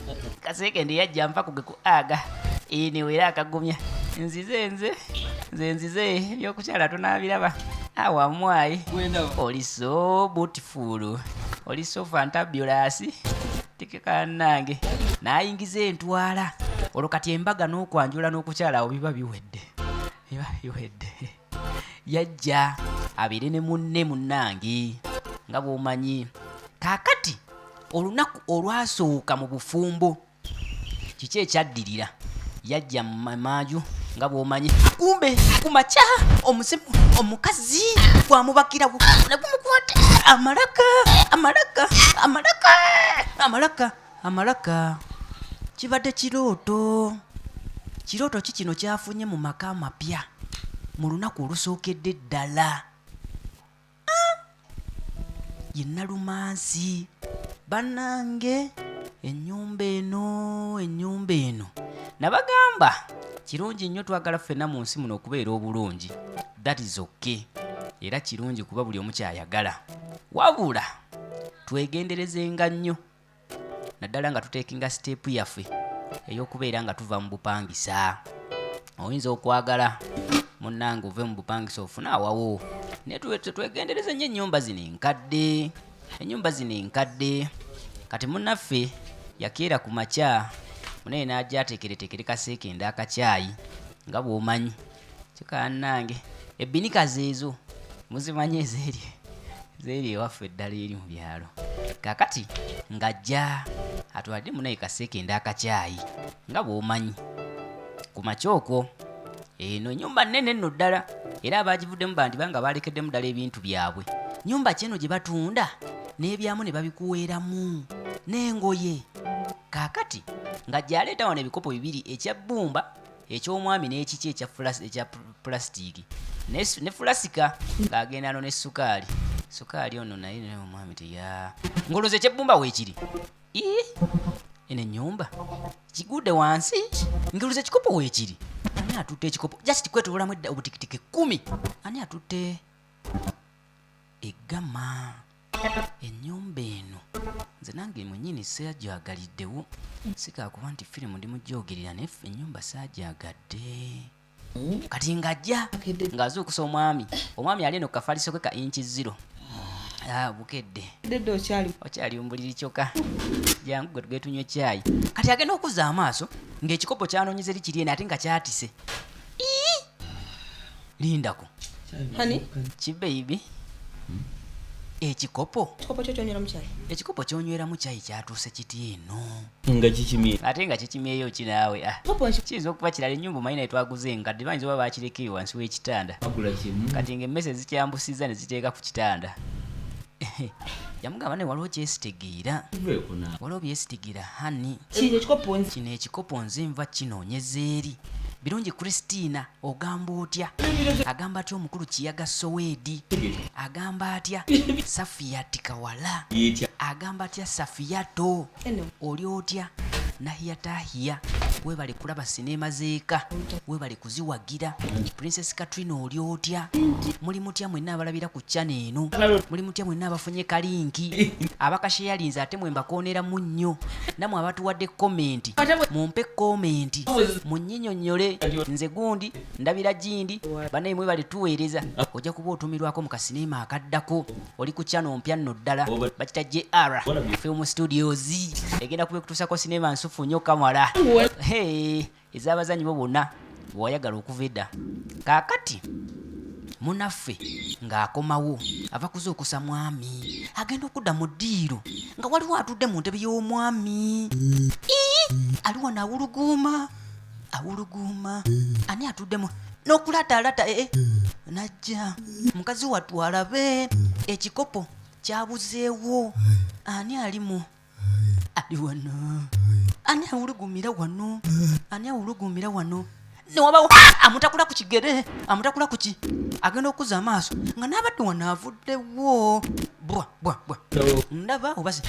Kaseekende yajja nfa kuge ku aga neweera akagumya nzize ebyokukyala tonaabiraba awamwayi oli so beautiful oli so fantabulous tikikannange n'ayingiza entwala olwo kati embaga n'okwanjula n'okukyala awo biba biwedde yajja abeere ne munne munnange nga bw'omanyi. Kaakati olunaku olwasooka mu bufumbo kiki ekyaddirira yajja mu manju nga bw'omanyi kumbe kumakya omuzimu omukazi gwamubakira nagumukwata amalaka kibadde kirooto ki kino kyafunye mu maka amapya mu lunaku olusookedde ddala. Ye Nalumansi bannange ennyumba eno nabagamba kirungi nnyo twagala ffenna mu nsi muno okubeera obulungi, that is okay, era kirungi kuba buli omu kyayagala, wabula twegenderezenga nnyo naddala nga tuteekinga siteepu yaffe ey'okubeera nga tuva mu bupangisa. Oyinza okwagala munnange ove mu bupangisa ofune awawo naye twegendereze nnyo ennyumba zino enkadde. Kati munnaffe yakeera ku makya munene n'ajja ateekereteekere Kaseekende akacyayi nga bw'omanyi kikannange ebbinika zeezo muzimanyi ezeeri ewaffe eddala eri mu byalo. Kakati ng'ajja atwalidde munaye Kaseekende akacyayi nga bw'omanyi ku makya okwo. Eno ennyumba nnene nno ddala era abaagivuddemu bandiba nga baalekeddemu ddala ebintu byabwe. Nnyumba kyeno gye batunda n'ebyamu ne babikuweeramu n'engoye. Kaakati ng'ajja aleeta wano ebikopo bibiri, ekya bbumba eky'omwami n'ekiki ekya pulasitiiki ne fulasika ng'agenda no ne sukaali ono naye omwami ngoloze ekyebbumba weekiri eno ennyumba kigudde wansi ngoloze ekikopo weekiri. Ani atutte ekikopo just kwetobolamu obutikitiki 10 ani atutte eggama? Ennyumba eno nze nange mwennyini saajagaliddewo sikaakuba nti firimu ndi mujoogerera naye ennyumba saajagadde. Kati ng'ajja ng'aze okusa omwami ali eno kafaliso ke ka inchi 0 bukedde okyali mbuliri kyokka jangu gwe tugende tunywe caayi. Kati agenda okuzza amaaso ng'ekikopo kyanoonyeza eri kiri eno ate nga kyatise. Lindako kibeibi ekikopo kyonyweramu caayi kyatuuse kiti eno ate nga kikimyeyo kinaawe kiyinza okuba kirala ennyumba omanyi naye twaguze enkadde bayinza oba bakirekeyo wansi w'ekitanda kati ng'emmese zikyambusizza ne ziteeka ku kitanda. Yamugamba ne waliwo kyesitegeera hani kino ekikopo nze nva kinoonyeza eri birungi. Christina ogamba otya? Agamba atya omukulu Kiyaga Soweedi? Agamba atya Safiya Tikawala? Agamba atya Safiyato? Oli otya Nahiya Tahiya? webale kulaba sinema zeeka, webale kuziwagira. Princess Katrina oli otya? Muli mutya mwenna abalabira ku channel eno? Muli mutya mwenna abafunye kalinki? Abakashayalinze ate mwe mbakoonera munnyo. Namwe abatuwadde comment, mumpe comment, munnyinyonnyole. Nze gundi ndabira jindi banaye mwe bali tuweereza. Ojja kuba otumirwako mu kasinema akaddako. Oli ku channel mpya nno ddala bakita JR Film Studios. Egenda kubekutusako sinema nsufu nnyo kamala. Hey, ez'abazanyi bo bonna bw'oyagala okuva edda. Kaakati munaffe ng'akomawo ava kuzuukusa mwami agenda okudda mu ddiiro nga waliwo atudde mu ntebe y'omwami. Ali wano awuluguuma ani atuddemu n'okulatalata najja mukazi wattu alabe ekikopo kyabuzeewo. Ani alimu? Ali wano. Ani awulugumira wano? Newabawo amutakula ku kigere, amutakula ku ki? Agenda okuza amaaso nga n'abadde wano avuddewo. Bwa ndaba obasi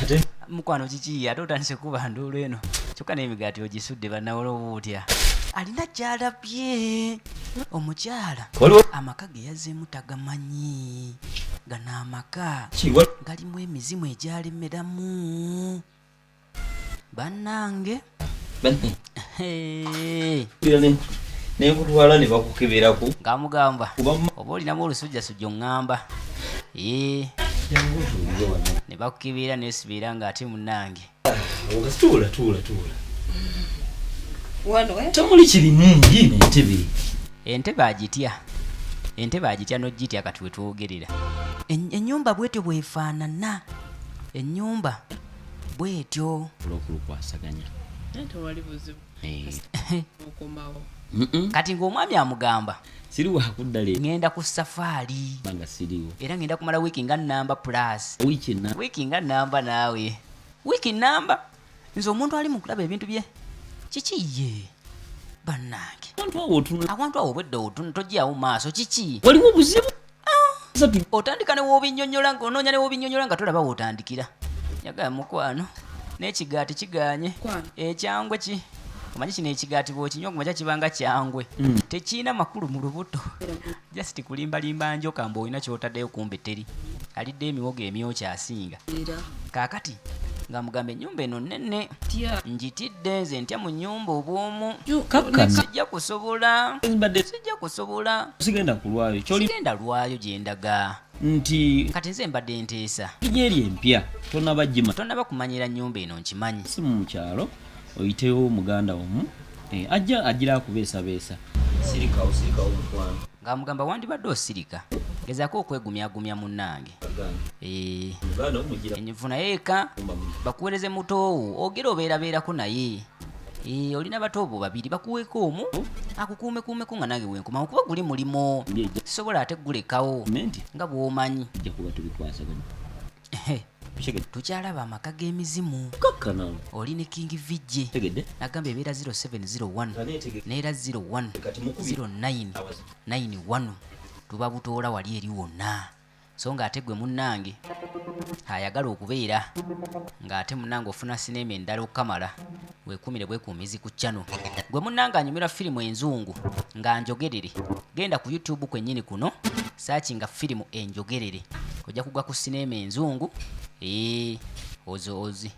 mukwano kiki ate otandise kuba nduulu eno kyokka n'emigaati ogisudde bannawolowo otya. Alina gy'alabye omukyala amaka ge yazeemu tagamanyi. Gano amaka galimu emizimu egyalemeramu bannange. Nekutwala ne bakukeberako ngamugamba oba olinamu olusujjasujja oŋŋamba ne bakukebera neesibeera ng'ate munnange. Tuula tamuli kiri mungi n'entebe. Entebe agitya n'ogitya kati we twogerera. Ennyumba bwetyo bwefaanana. Ennyumba bwetyo olw'okulukwasaganya tewali buzibu okomawo. Kati ng'omwami amugamba siriwo akudda leero ŋŋenda ku safaari banga siriwo era ŋŋenda kumala wiiki nga nnamba plus wiiki nga nnamba naawe wiiki nnamba. Nze omuntu ali mu kulaba ebintu bye kiki ye bannange awantu awo obwedde tojjawo maaso kiki waliwo buzibu. Otandika ne woobinnyonnyola ng'onoonya ne woobinnyonnyola nga tolaba wootandikira. Njagala mukwano n'ekigaati kiganye ekyangwe ki omanyi kino ekigaati bw'okinywa kumakya kibanga kyangwe tekiina makulu mu lubuto just kulimbalimba njoka mbu olina ky'otaddeyo kumbe teri alidde emiwogo emyokya asinga. Kaakati nga mugamba ennyumba eno nnene njitidde nze ntya mu nnyumba obwomu sijja kusobola sigenda lwayo gye ndaga nti kati nze mbadde nteesa eri empya tonnaba kumanyira nnyumba eno nkimanyi. Si mu kyalo oyitewo muganda omu ajja agira akubeesabeesa sirikawo mukwano ng'amugamba wandibadde osirika gezaako okwegumyagumya munnange. Envuna yeeka bakuweereze mutoowo ogera obeerabeerako naye. Olina batoobo babiri bakuweeko omu akukuumekuumeko nga nange wenkomawo kuba guli mulimo sobola ate gulekawo nga bw'omanyi. Tukyalaba amaka g'emizimu. Oli ne King Vijje nagamba ebeera 0701 neera 010991 tuba butoola wali eri wonna. So ng'ate gwe munnange ayagala okubeera ng'ate munnange ofuna sinema endala okukamala weekumire bwekuumizi ku channel. Gwe munnange anyumira firimu enzungu nga njogerere genda ku YouTube kwennyini kuno searchinga firimu enjogerere ojja kugwa ku sinema enzungu. Ozi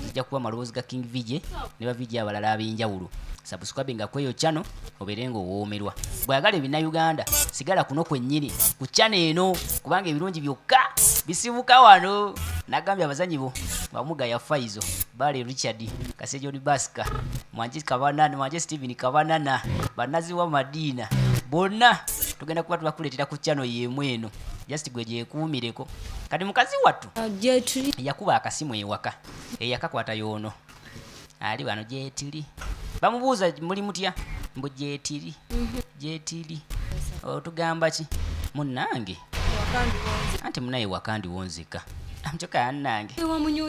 zijja kuba maloboozi ga King Vijje ne bavijje abalala ab'enjawulo. Subscribinga kweyo channel obeere ng'owoomerwa. Bw'ayagala ebinnauganda sigala kuno kwennyini ku channel eno kubanga ebirungi byokka bisibuka wano. Nagambye abazanyi bo Bamugaya Faizo, Bale Richard, Kasejoni Baska, Mwanje Kabanana, Mwanje Steven Kabanana, Banazi wa Madina bonna tugenda kuba tubakuleetera ku channel yemweno just gwe gyekuumireko. Kati mukazi wattu yakuba akasimu ewaka eyakakwata yoono ali wano gyetiri. Bamubuuza muli mutya mbu gyetiri otugamba ki munnange anti munaye wakandi wonzika amchoka yannange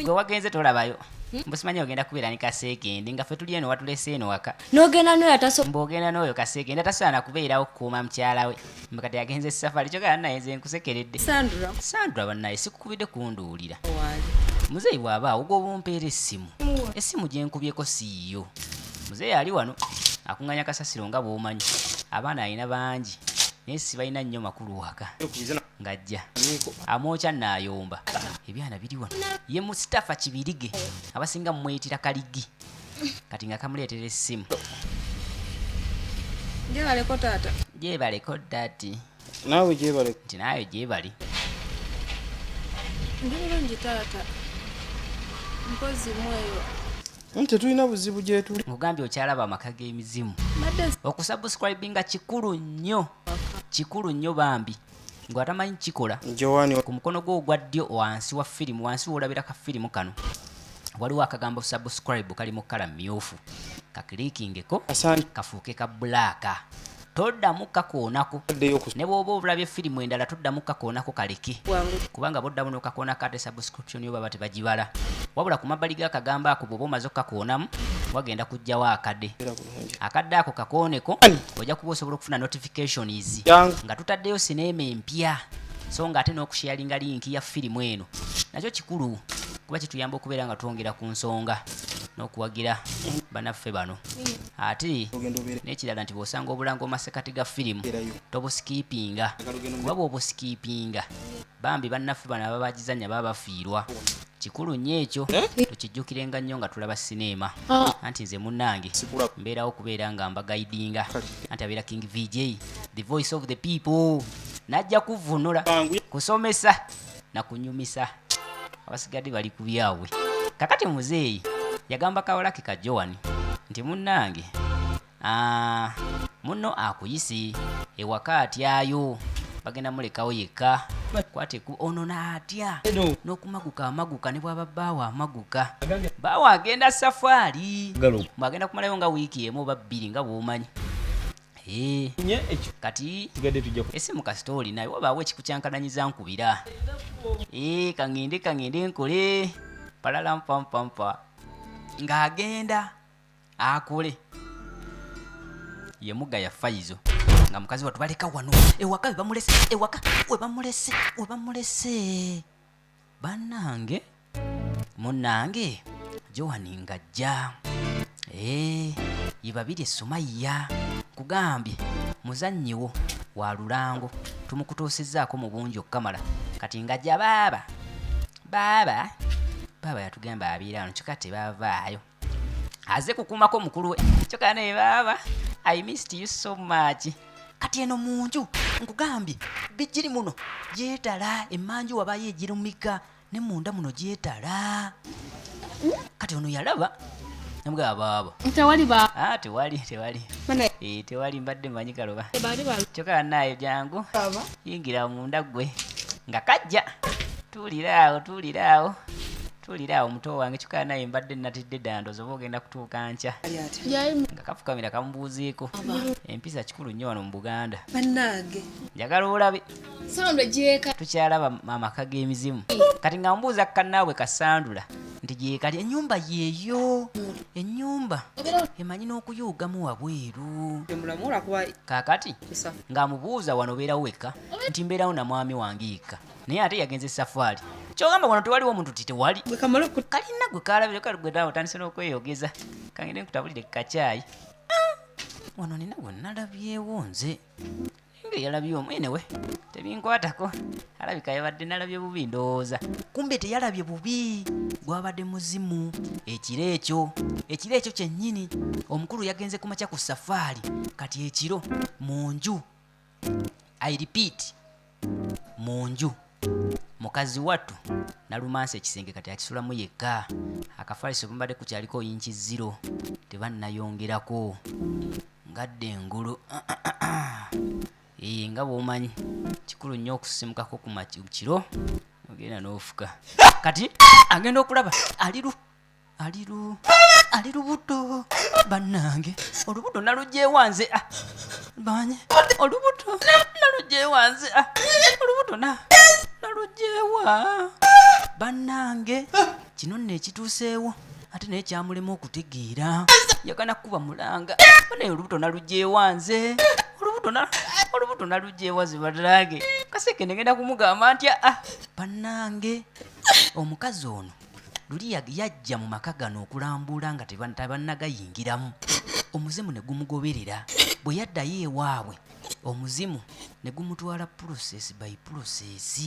gwe wagenze tolabayo mbusimanyi ogenda kubeera ni kaseekendi nga ffe tuli eno watulese eno waka n'ogenda n'oyo mbw'ogenda n'oyo kaseekendi atasaana kubeerawo kukuuma mukyala we mbakati yagenze safari kyokka yannaye nze nkusekeredde Sandra bannaye sikukubidde kunduulira muzeeyi bw'aba awuga obumpeera essimu gye nkubyeko siiyo muzeeyi ali wano akuŋŋanya kasasiro nga bw'omanyi abaana alina bangi naye si balina nnyo makulu waka ng'ajja amwokya n'ayomba ebyana biri wano ye Mustafa Kibirige abasinga mumweyitira Kaligi kati nga kamuleetera essimu Gyebaleko taata. gyebaleko dati naawe gyebale nti naawe gyebali Ndi bulungi taata. Mpozi mweyo. tetulina buzibu gyetuli ngugambye okyalaba amaka g'emizimu okusubscribinga kikulu nnyo bambi ng'atamanyi kikola Joani ku mukono gwo ogwa ddyo wansi wa firimu wansi woolabira ka firimu kano waliwo akagambo subscribe kali mu kala mmyufu kaklikingeko asante kafuuke ka bulaaka toddamu kakoonako ddeyo ne bw'oba obulabye firimu endala toddamu kakoonako kaleke Wangu. kubanga boddamu n'okakoonako ate subscription yo baba tebagibala wabula ku mabbali g'akagambo ako bw'oba omaze okukakoonamu wagenda kujjawo akadde akadde ako kakooneko ojja kuba osobola okufuna notifications yangu nga tutaddeyo sinema empya so nga ate n'okusharinga linki ya firimu eno nakyo kikulu kuba kituyamba okubeera nga twongera ku nsonga n'okuwagira bannaffe bano ate ogenda obeere n'ekirala nti bw'osanga obulanga omasekati ga firimu tobusikipinga kuba bw'obusikipinga bambi bannaffe bano ababagizanya baba bafiirwa kikulu nnyo ekyo tukijjukirenga nnyo nga tulaba sinema anti nze munnange mbeerawo okubeera nga mbagaidinga anti abeera King VJ the voice of the people najja kuvunula kusomesa na kunyumisa abasigadde bali ku byabwe kakati muzeeyi yagamba kawalaki ka Joani nti munnange munno akuyise ewaka atyayo bagenda mulekawo yekka kwateku ono n'atya n'okumaguka amaguka ne bw'aba bbaawo amaguka bbaawo agenda safaari bw'agenda kumalayo nga wiiki emu oba bbiri nga bw'omanyi kati esimu kasitooli naye wabaawo ekikukyankananyiza nkubira kaŋŋende nkole palalampampampa ng'agenda akole ye mugga ya Faizo nga mukazi wa tubaleka wano ewaka we bamulese bannange munnange Joani ng'ajja ye babiri Sumaiya kugambye muzannyiwo wa lulango tumukutuusizzaako mu bungi okukamala kati ng'ajja baaba yatugamba abiira wano kyokka tebavaayo aze kukuumako mukulu we kyokka naye baaba I missed you so much kati eno munju nkugambye bijjiri muno gyetala emmanju wabayo egirumika ne munda muno gyetala kati ono yalaba namugaba baaba tewali mbadde manyi kaloba kyokka naayo jangu yingira munda gwe nga kajja tuuliraawo muto wange kyokka naye mbadde natidde dandozo oba ogenda kutuuka nkya nga kafukamira kamubuuzeeko empisa kikulu nnyo wano mu Buganda Bannange. njagala olabe Sondo gyeka. tukyalaba amaka g'emizimu kati nga mbuuza kannaabwe kasandula nti gyekali ennyumba yeeyo ennyumba emanyi n'okuyuugamu wabweru Mulamula kuba kaakati kusa. ng'amubuuza wano obeerawo wekka nti mbeerawo na mwami wange yekka naye ate yagenze safaari kyogamba wano tewaliwo omuntu ti tewali Kamala ku kalina gwe kalabire kali gwe naawe otandise n'okweyogeza kangende nkutabulire kacaayi wano nina gwe nalabyewo nze nga yalabye omwene we tebinkwatako alabika yabadde nalabye bubi ndowooza kumbe teyalabye bubi gwabadde muzimu ekiro ekyo kyennyini omukulu yagenze kumakya ku safaari kati ekiro munju I repeat munju mukazi wattu nalumansi ekisenge kati akisulamu yekka akafaliso bumbadde kukyaliko yinki 0 tebannayongerako ngadde engulu nga bw'omanyi kikulu nnyo okusimukako ku kiro ogenda n'ofuka kati agenda okulaba ali lubuto bannange olubuto nalugyewanze banye olubuto nalugyewanze olubuto nalugyewa bannange kino nno ekituuseewo ate naye kyamulema okutegeera yagana kuba mulanga naye olubuto nalugyewanze olubuto nalugyewaze bannange kaseke negenda kumugamba ntya bannange omukazi ono luli yajja mu maka gano okulambula nga tebannagayingiramu omuzimu ne gumugoberera bwe yaddayo ewaabwe omuzimu ne gumutwala process by process.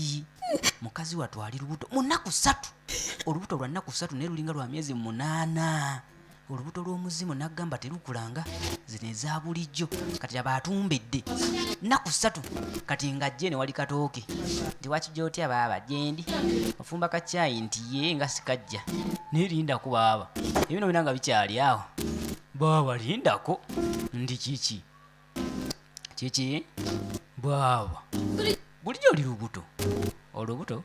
Mukazi wattu ali lubuto mu nnaku 3, olubuto lwa nnaku 3 ne lulinga lwa myezi 8. Olubuto lw'omuzimu n'agamba terukulanga zino eza bulijjo kati aba atumbedde nnaku 3 kati ng'ajje ne wali katooke nti wakijja otya baaba gyendi ofumba kacyayi nti ye nga sikajja nerindako baaba ebino bina nga bikyali awo baaba lindako ndi kiki baaba bulijjo oli lubuto olubuto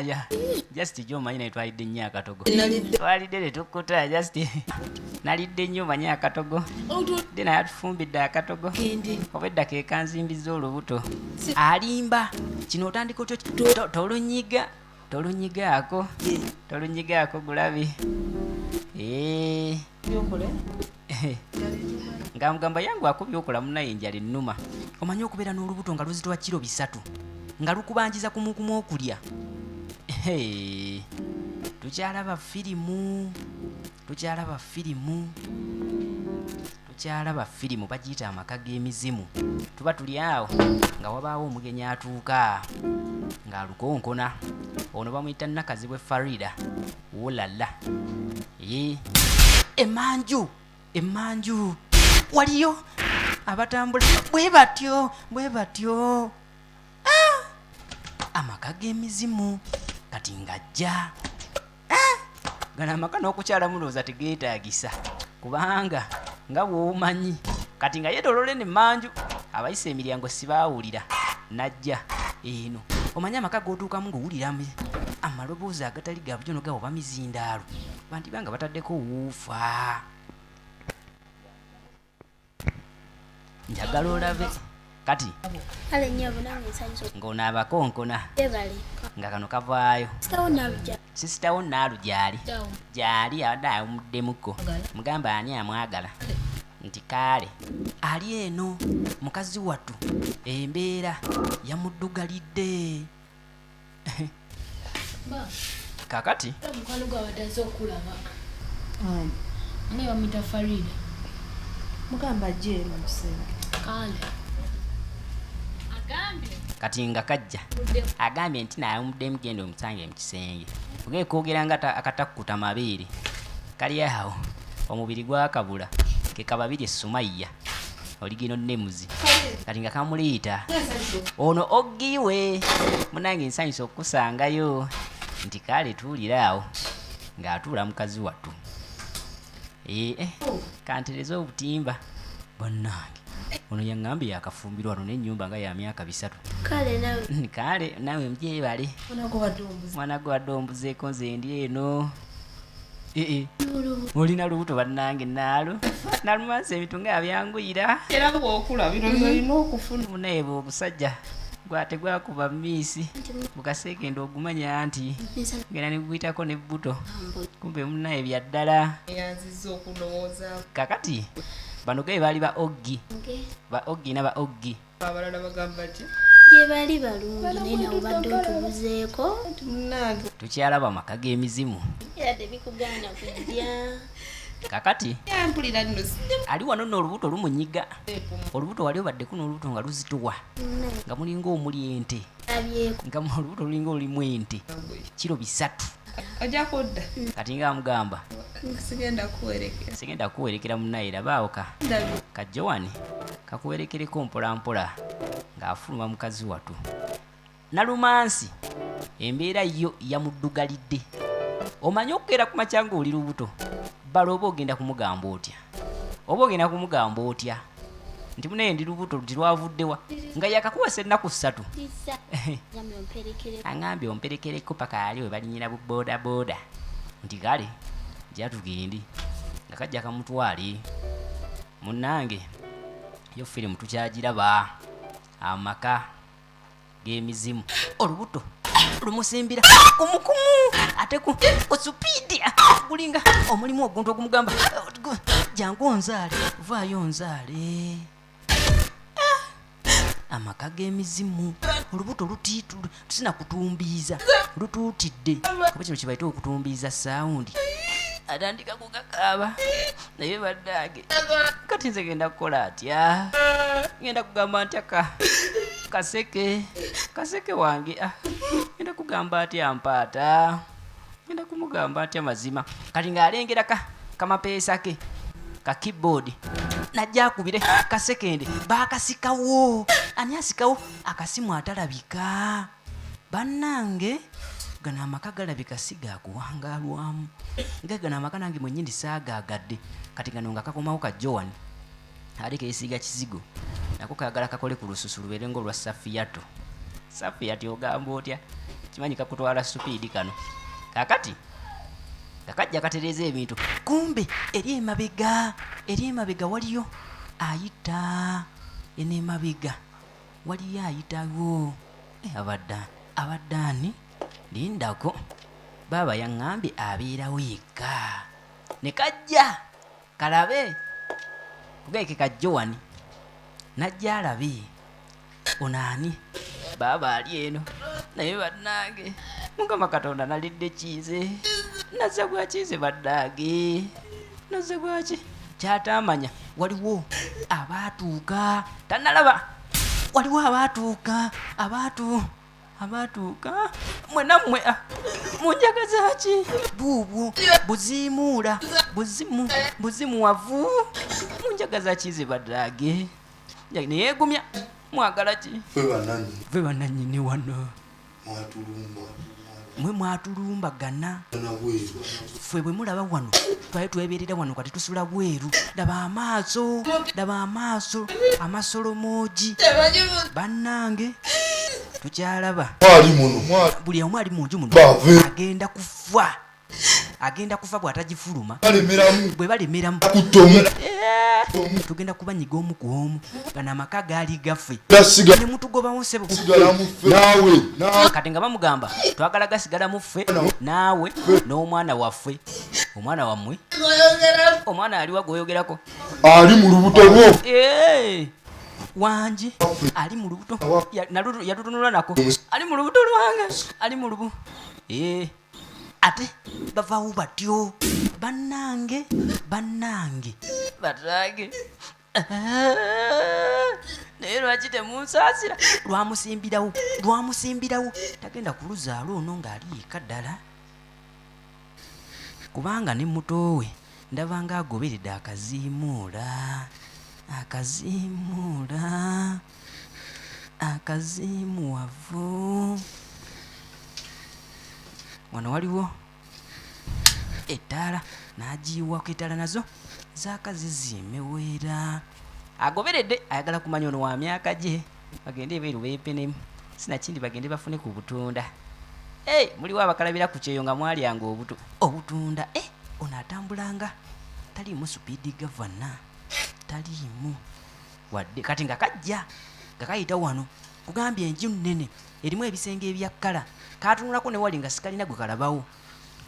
ya just jo manyi naye twalidde nnyo akatogo twalidde tetukkuta just nalidde nnyo manyi akatogo dde naye atufumbidde akatogo oba eddaka ekanzimbiza olubuto alimba kino otandika otyo tolunyigaako gulabi nga mugamba yangu akubye okola munaye enjala ennuma omanyi okubeera n'olubuto nga luzitowa kiro 3 nga lukubanjiza kumukumu okulya. Tukyalaba firimu bagiyita amaka g'emizimu. Tuba tuli awo nga wabaawo omugenyi atuuka ng'alukonkona. Ono bamuyita Nakazibwe Farida. Wolala emanju waliyo abatambula bwe batyo amaka g'emizimu kati ng'ajja gano amaka n'okukyala mulowooza tegeetaagisa kubanga nga bw'omanyi kati nga yeetolole n'emmanju abayisa emiryango sibaawulira najja eno omanyi amaka g'otuukamu ng'owulira amaloboozi agatali ga bujono gabo bamizindaalo bandibanga bataddeko wuufa njagala olabe kati ale nyabo nange nsanyuso ng'onaabakonkona ebale nga kano kavaayo sisitawo naalu gyali abadde awumuddemuko mugamba ani amwagala nti kaale ali eno mukazi wattu embeera yamuddugalidde kakati mukwano gwawe addaze okulaba naye bamuyita Farida mugamba ajje mu kisenge kale kati nga kajja agambye nti naawumudde mugenda omusange mu kisenge ogeekoogera nga akatakkuta mabeere kali awo omubiri gwakabula ke kababiri Sumaiya oligino nemuzi kati nga kamuliita ono oggiwe munange nsanyusa okukusangayo nti kale tuwulira awo ng'atuula mukazi wattu kantereza obutimba bannange ono yaŋŋambye yakafumbirwa wano n'ennyumba nga ya myaka 3 kale nawe mbyebale mwana gwe wadde ombuzeeko nze ndi eno olina lubuto bannange nalumansa ebintu nga byanguyira era bw'okula bino byolina okufuna munaye bw'obusajja gwate gwakuba miisi bukaseekenda ogumanya nti genda neguyitako nebbuto kumbe munaye byaddala yanziza okulowooza kakati bano gabe baali ba oggi naba oggi abalala bagamba ti gye bali balungi naye nawe badde otubuzeeko munange tukyalaba amaka g'emizimu era tebikugaana kujja kakati yampulira nno ali wano nno olubuto lumunyiga olubuto wali obaddeko n'olubuto nga luzitowa nga mulinga omuli ente nga olubuto lulinga olulimu ente kiro 3 ajja kodda kati nga amugamba sigenda kuwerekera munaye labaawo kajjo wani kakuwerekereko mpolampola ng'afuluma mukazi wattu nalumansi embeera yo yamuddugalidde omanyi okukeera ku makya ng'oli lubuto bala oba ogenda kumugamba otya nti munaye ndi lubuto nti lwavuddewa nga yakakuwasa ennaku 3 aŋambye omperekereko paka ali we balinyira bu boodabooda nti kale gya tugende nga kajja kamutwale munnange yo firimu tukyagiraba amaka g'emizimu olubuto lumusimbira kumukumu ate ku supiidi gulinga omulimu oguntu ogumugamba jangu onzaale vaayo onzaale amaka g'emizimu olubuto tusina kutumbiiza lutuutidde kuba kino kyebaita okutumbiiza sawundi atandika kukakaaba naye baddaage kati nze genda kukola atya ngenda kugamba ntya kaseke wange ngenda kugamba atya ampaata ngenda kumugamba atya mazima kati ng'alengera kamapeesa ke ka keyboard najja akubire kasekende baakasikawo ani asikawo akasimu atalabika bannange gano amaka galabika siga akuwangaalwamu nga gano amaka nange mwennyini saagaagadde kati gano nga kakomawo ka Joan ali keesiiga kizigo nako kaagala kakole ku lususu lubeere ng'olwa Safiyatu ogamba otya kimanyi kakutwala supiidi kano kakati kakajja katereeza ebintu kumbe eri emabega waliyo ayita ene emabega waliyo ayitawo abaddaani lindako baaba yaŋŋambye abeerawo yekka ne kajja kalabe kugeeke ka Joan najja alabe onaani baaba ali eno naye bannange Mukama Katonda nalidde kiize nazza gwakiize baddaage nazza gwaki kyatamanya waliwo abaatuuka tanalaba waliwo abaatuuka mwenammwe munjagaza ki buubwo buziimuula buzimuwavu munjagaza kiize baddaage neyeegumya mwagala ki ve bannannyini wano mwe mwatulumbagana ffe bwe mulaba wano twali twebeerera wano kati tusula bweru daba amaaso amasolomoogi bannange tukyalaba buli omu ali munju muno agenda kufa bw'atagifuluma bwe balemeramu tugenda kubanyiga omu ku omu gano amaka gaali gaffe ne mutugobawo ssebo kati nga bamugamba twagala gasigala mu ffe naawe n'omwana waffe omwana wammwe omwana aliwa gwoyogerako ali mu lubuto lwo wanje ali mu lubuto yatutunula nako ali mu lubuto lwange ali mu lubu ate bavaawo batyo bannange batage naye lwaki temunsaasira lwamusimbirawo tagenda kuluzaalo ono ng'ali yekka ddala kubanga ne mutowe ndaba nga agoberedde akaziimuwavu wano waliwo ettaala n'agiyiwako ettaala nazo zaakaziziimeweera agoberedde ayagala kumanya ono wa myaka gye bagende ebeeru beepenemu sinakindi bagende bafune ku butunda muliwo abakalabira ku kyeyo nga mwalyanga obutunda ono atambulanga taliimu supiidi gavana taliimu wadde kati nga kajja nga kayita wano kugambye enju nnene erimu ebisenge ebya kkala katunulako ne wali nga sikalina gwe kalabawo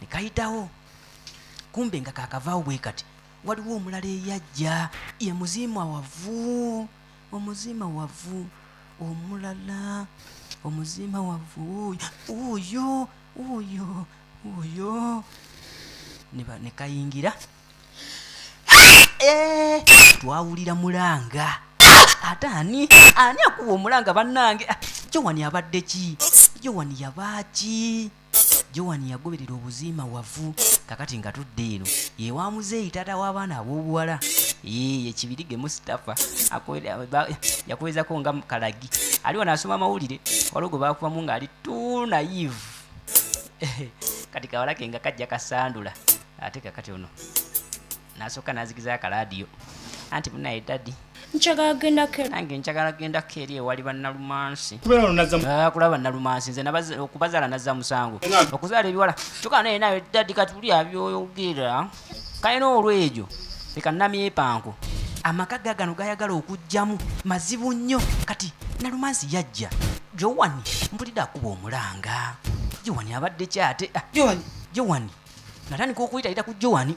ne kayitawo kumbe nga kakavaawo bwe kati waliwo omulala eyajja ye omuzima wavu oyo ne kayingira twawulira mulanga ate ani akuba omulanga bannange Joan abadde ki Joan yabaaki Joan yagoberera obuziima wavu kakati nga tudde eno ye wa muzeeyi taata w'abaana ab'obuwala ekibirige Mustafa yakwezako nga Kalagi aliwo n'asoma amawulire waliwo gwe baakubamu ng'ali too naive kati kawala ke nga kajja kasandula ate kakati ono n'asooka n'azigiza akalaadiyo anti munaye dadi nange njagala genda eri ewali bannalumansi kulaba bannalumansi nze okubazaala nazza musango okuzaala ebiwala tukana naye nawe dadi kati tuli abyoyogera kalina olw'egyo leka namyepanko amaka gagano gayagala okugjamu mazibu nnyo kati nalumansi yajja Joan mpulidde akuba omulanga Joan abadde ki ate Joan natandika okuyitayita ku Joan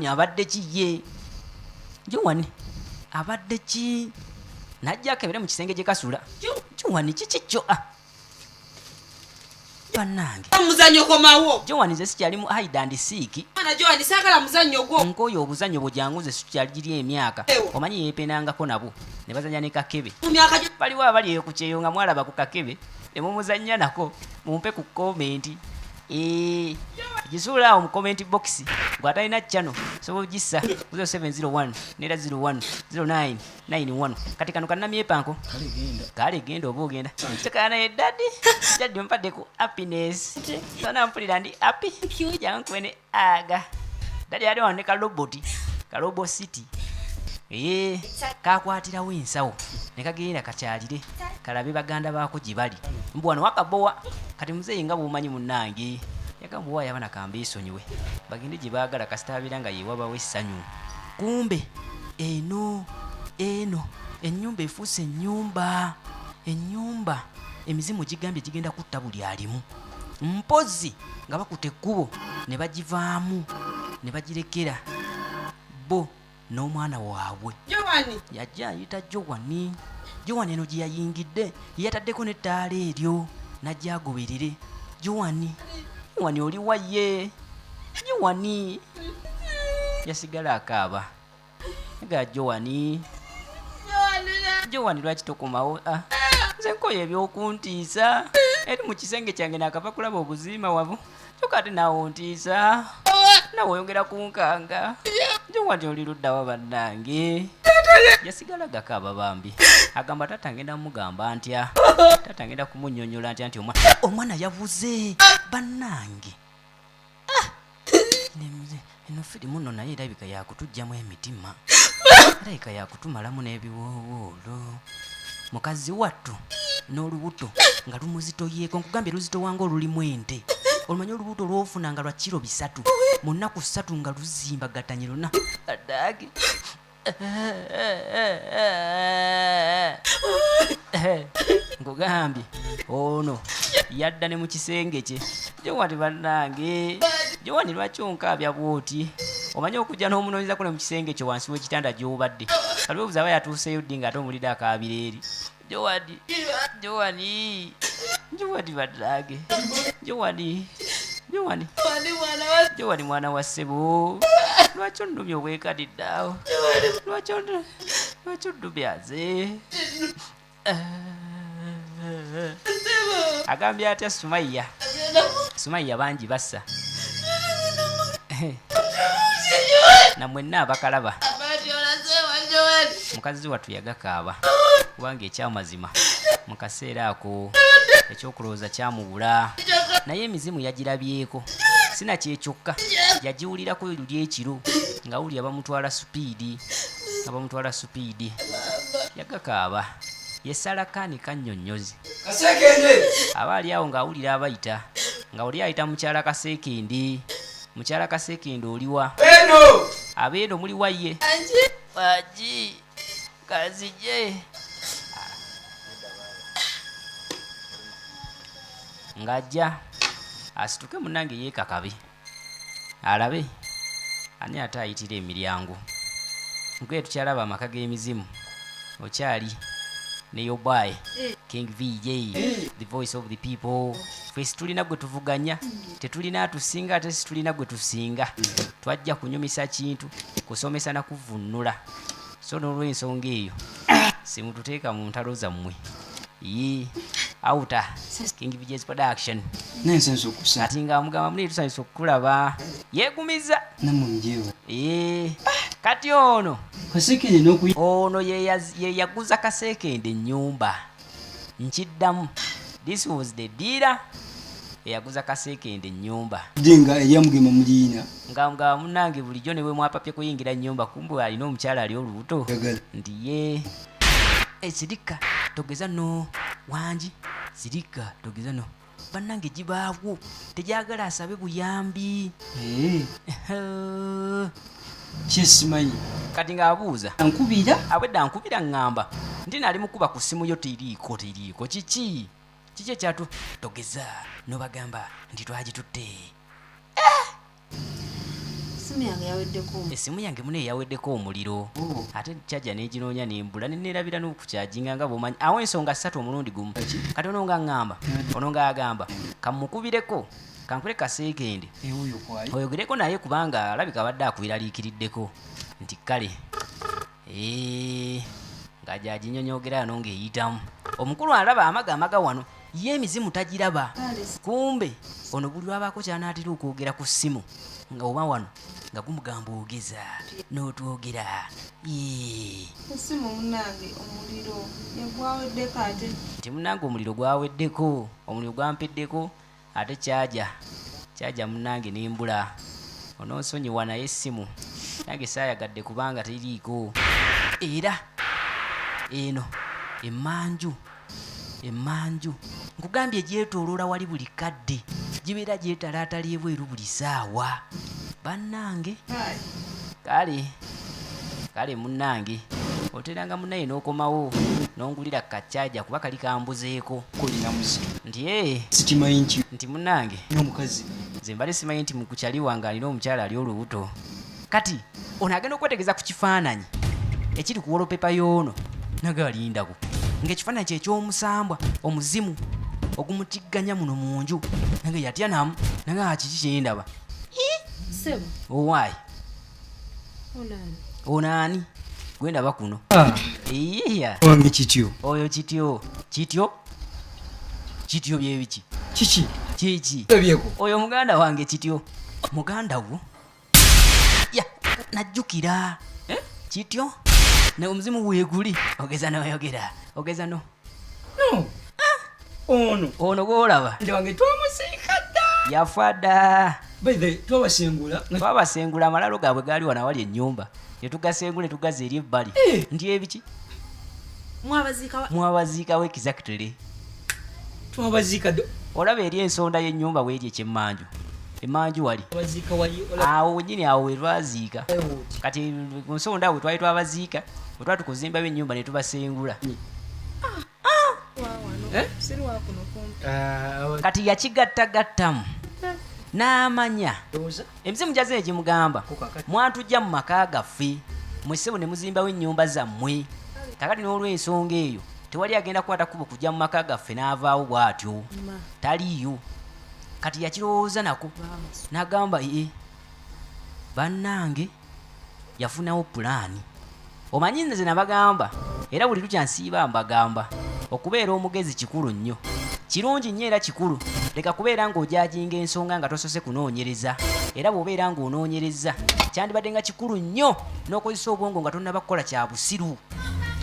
abadde ki ye Joan abadde ki najja akebere mu kisenge gye kasula Joan kikikyo bannange omuzannyo komawo Joan nze sikyali mu hide and seek mwana Joan saagala muzannyo gwo nkoyo obuzannyo bw'ojjangu nze sikyali giri emyaka omanyi yeepenangako nabo ne bazanya ne kakebe mu myaka gyo baliwo abali eyo ku kyeyo nga mwalaba ku kakebe ne mumuzannya nako mumpe ku komenti gisuula awo mu comment box gw'atalina channel sobola ogissa 0701 nera 01 0991 kati kano kannamyepanko kale genda oba ogenda tekana ye daddy ompadde ku happiness sana mpulira ndi happy jankwene aga daddy ali wano ne kalobo city kakwatirawo ensawo ne kagenda kakyalire kalabe baganda baako gye bali mbu wano wakabowa kati muzeeyi nga bw'omanyi munnange yagamba owaayo abana kamba esonyiwe bagende gye baagala kasita abeera nga yeewabawo essanyu kumbe eno ennyumba efuuse ennyumba emizimu gigambye gigenda kutta buli alimu mpozi nga bakuta ekkubo ne bagivaamu ne bagirekera bo n'omwana waabwe yajja ayita Joan eno gye yayingidde yataddeko n'ettaala eryo najja agoberere Joan oli waye Joan yasigala akaaba nga Joan lwaki tokomawo nze nkoyo ebyokuntiisa eri mu kisenge kyange nakava kulaba obuziima wabo kyokka ate naawe ontiisa nawe oyongera kunkanga Joan oli luddawa bannange yasigala gakaaba bambi agamba tata ngenda mugamba ntya tata ngenda kumunnyonnyola ntya nti omwana yabuze bannange eno firimu nno naye erabika yakutujjamu emitima erabika yakutumalamu n'ebiwoowoolo mukazi wattu n'olubuto nga lumuzitoyeeko nkugambye luzito wange olulimu ente olumanyi olubuto lwofuna nga lwa kiro 3 mu nnaku 3 nga luzimbagatanye luna addaage nkugambye ono yadda ne mu kisenge kye Joan bannange Joan lwaki onkaabya bwoti omanyi okujja n'omunoonyezako ne mu kisenge kyo wansi w'ekitanda gy'obadde kaliwebuza aba yatuuseyo ddi ng'ate omulidde akaabira eri Joan bannange Joan mwana wa ssebo lwaki ondumya obwekadidde awo lwaki ondumyaze agambye atya Sumaiya bangi bassa namwenna abakalaba mukazi wattu yagakaaba kubanga ekyamazima mu kaseera ako ekyokulowooza kyamubula naye emizimu yagirabyeko sinakyekyoka yagiwulirako luli ekiro nga wulya bamutwala supiidi yagakaaba yesala kaani kannyonnyozi aba ali awo ng'awulira abayita nga oli ayita mukyala kaseekende oliwa abeeno muli waye waji kazije ng'ajja asituke munnange yeekakabe alabe ani ate ayitira emiryango nkwe tukyalaba amaka g'emizimu okyali ne Yobaye King VJ the voice of the people fesi tulina gwe tuvuganya tetulina atusinga ate situlina gwe tusinga twajja kunyumisa kintu kusomesa na kuvunnula so n'olw'ensonga eyo simututeeka mu ntalo zammwe outa King VJ's production nensenso okusa ati nga mugamba muli tusanyusa okukulaba yeegumiza namumjewo kati ono kasekende nokuyi ono ye yaguza kasekende ennyumba nkiddamu this was the dealer eyaguza kasekende ennyumba denga eyamugema mulina nga munnange bulijjo ne bwe mwapapye kuyingira ennyumba kumbe alina omukyala ali olubuto nti ye sirika togeza no wangi sirika togeza no bannange gibaawo tegyagala asabe buyambi kyesimanyi kati ng'abuuza ankubira abwedde ankubira ŋŋamba nti nali mukuba ku ssimu yo teriiko kiki ekyatu togeza nobagamba nti twagitutte Simu yange yaweddeko. Essimu yange muno eyaweddeko omuliro. Ate kyaja n'eginoonya nembula nenerabira n'okukyajinga nga bw'omanyi. Awo ensonga 3 omulundi gumu. Kati ono nga ŋŋamba, ono ng'agamba kamukubireko kankule kaseekende oyogireko naye kubanga alabika abadde akubiraliikiriddeko nti kale nga gyaginyonyogera ano ng'eyitamu. Omukulu alaba amaga wano ye emizimu tagiraba. Kumbe ono buli lwabaako kyanaatera okwogera ku ssimu nga oba wano nga gumugamba ogeza n'otwogera. Essimu munnange omuliro yagwaweddeko ate. Nti munnange omuliro gwaweddeko, omuliro gwampeddeko ate kyaja munnange nembula. Onoonsonyiwa naye essimu nange saayagadde kubanga teriiko. Era eno emmanju nkugambye gyetooloola wali buli kadde, gibeera gyetalaatalya ebweru buli ssaawa. Bannange kale munnange oteranga munnaye n'okomawo n'ongulira kacaaja kuba kali kambuzeeko nti munnange nze mbale simanyi nti mukukyali wange alina omukyala ali olubuto. Kati ono agenda okwetegereza ku kifaananyi ekiri ku wolopepa y'ono naga alindako ng'ekifaananyi kye eky'omusambwa omuzimu ogumutigganya muno mu nju naga yatya namu naga kiki kyendaba. Sebo. Owaayi onaani gwendaba kuno? Iya wange kityo oyo kityo byebiki kiki oyo muganda wange kityo muganda wo ya najjukira kityo ne omuzimu weeguli ogeza noyogera ogeza no ono gwolaba nti wange twamusiika dda yafa dda. twabasengula amalalo gaabwe gaali wana wali ennyumba yetugasengule tugaza eri ebbali ndi ebiki mwabaziikawo exactly twabaziika olaba eri ensonda y'ennyumba weeri ekyemmanju emmanju wali awo wenyini awo wetwaziika. Kati ku nsonda awo twali twabaziika bwe twali tukuzimbawo ennyumba ne tubasengula. Kati yakigattagattamu n'amanya emizimu gyaze ne gimugamba mwatujja mu maka gaffe mwessebo ne muzimbawo ennyumba zammwe. Kakati n'olw'ensonga eyo tewali agenda kukwata kubo kujja mu maka gaffe n'avaawo bw'atyo taliiyo. Kati yakirowooza nako n'agamba bannange yafunawo pulaani. Omanyi nze nabagamba era buli lukyansiiba mbagamba okubeera omugezi kikulu nnyo, kirungi nnyo era kikulu. Leka kubeera ng'ojajinga ensonga nga tosose kunoonyereza, era bw'obeera ng'onoonyereza kyandibadde nga kikulu nnyo n'okozesa obwongo nga tonnaba kukola kya busiru.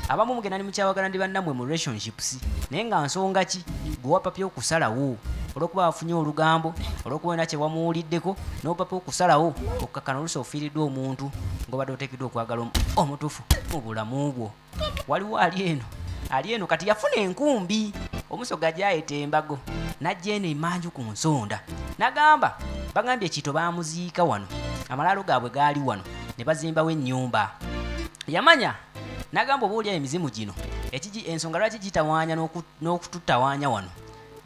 Abamu mugenda ne mukyawagala ndi bannammwe mu relationships naye nga nsonga ki gwewapapya okusalawo olw'okuba wafunye olugambo olw'okuba olina kye wamuwuliddeko n'opapya okusalawo okukakkana oluusi ofiiriddwa omuntu ng'obadde oteekeddwa okwagala omutuufu mu bulamu bwo. Waliwo ali eno kati yafuna enkumbi omusoga gyayeta embago najja eno emmanju ku nsonda n'agamba bagambye ekito baamuziika wano amalaalo gaabwe gaali wano ne bazimbawo ennyumba. Yamanya n'agamba oba olya emizimu gino ensonga lwaki gitawaanya n'okututawaanya wano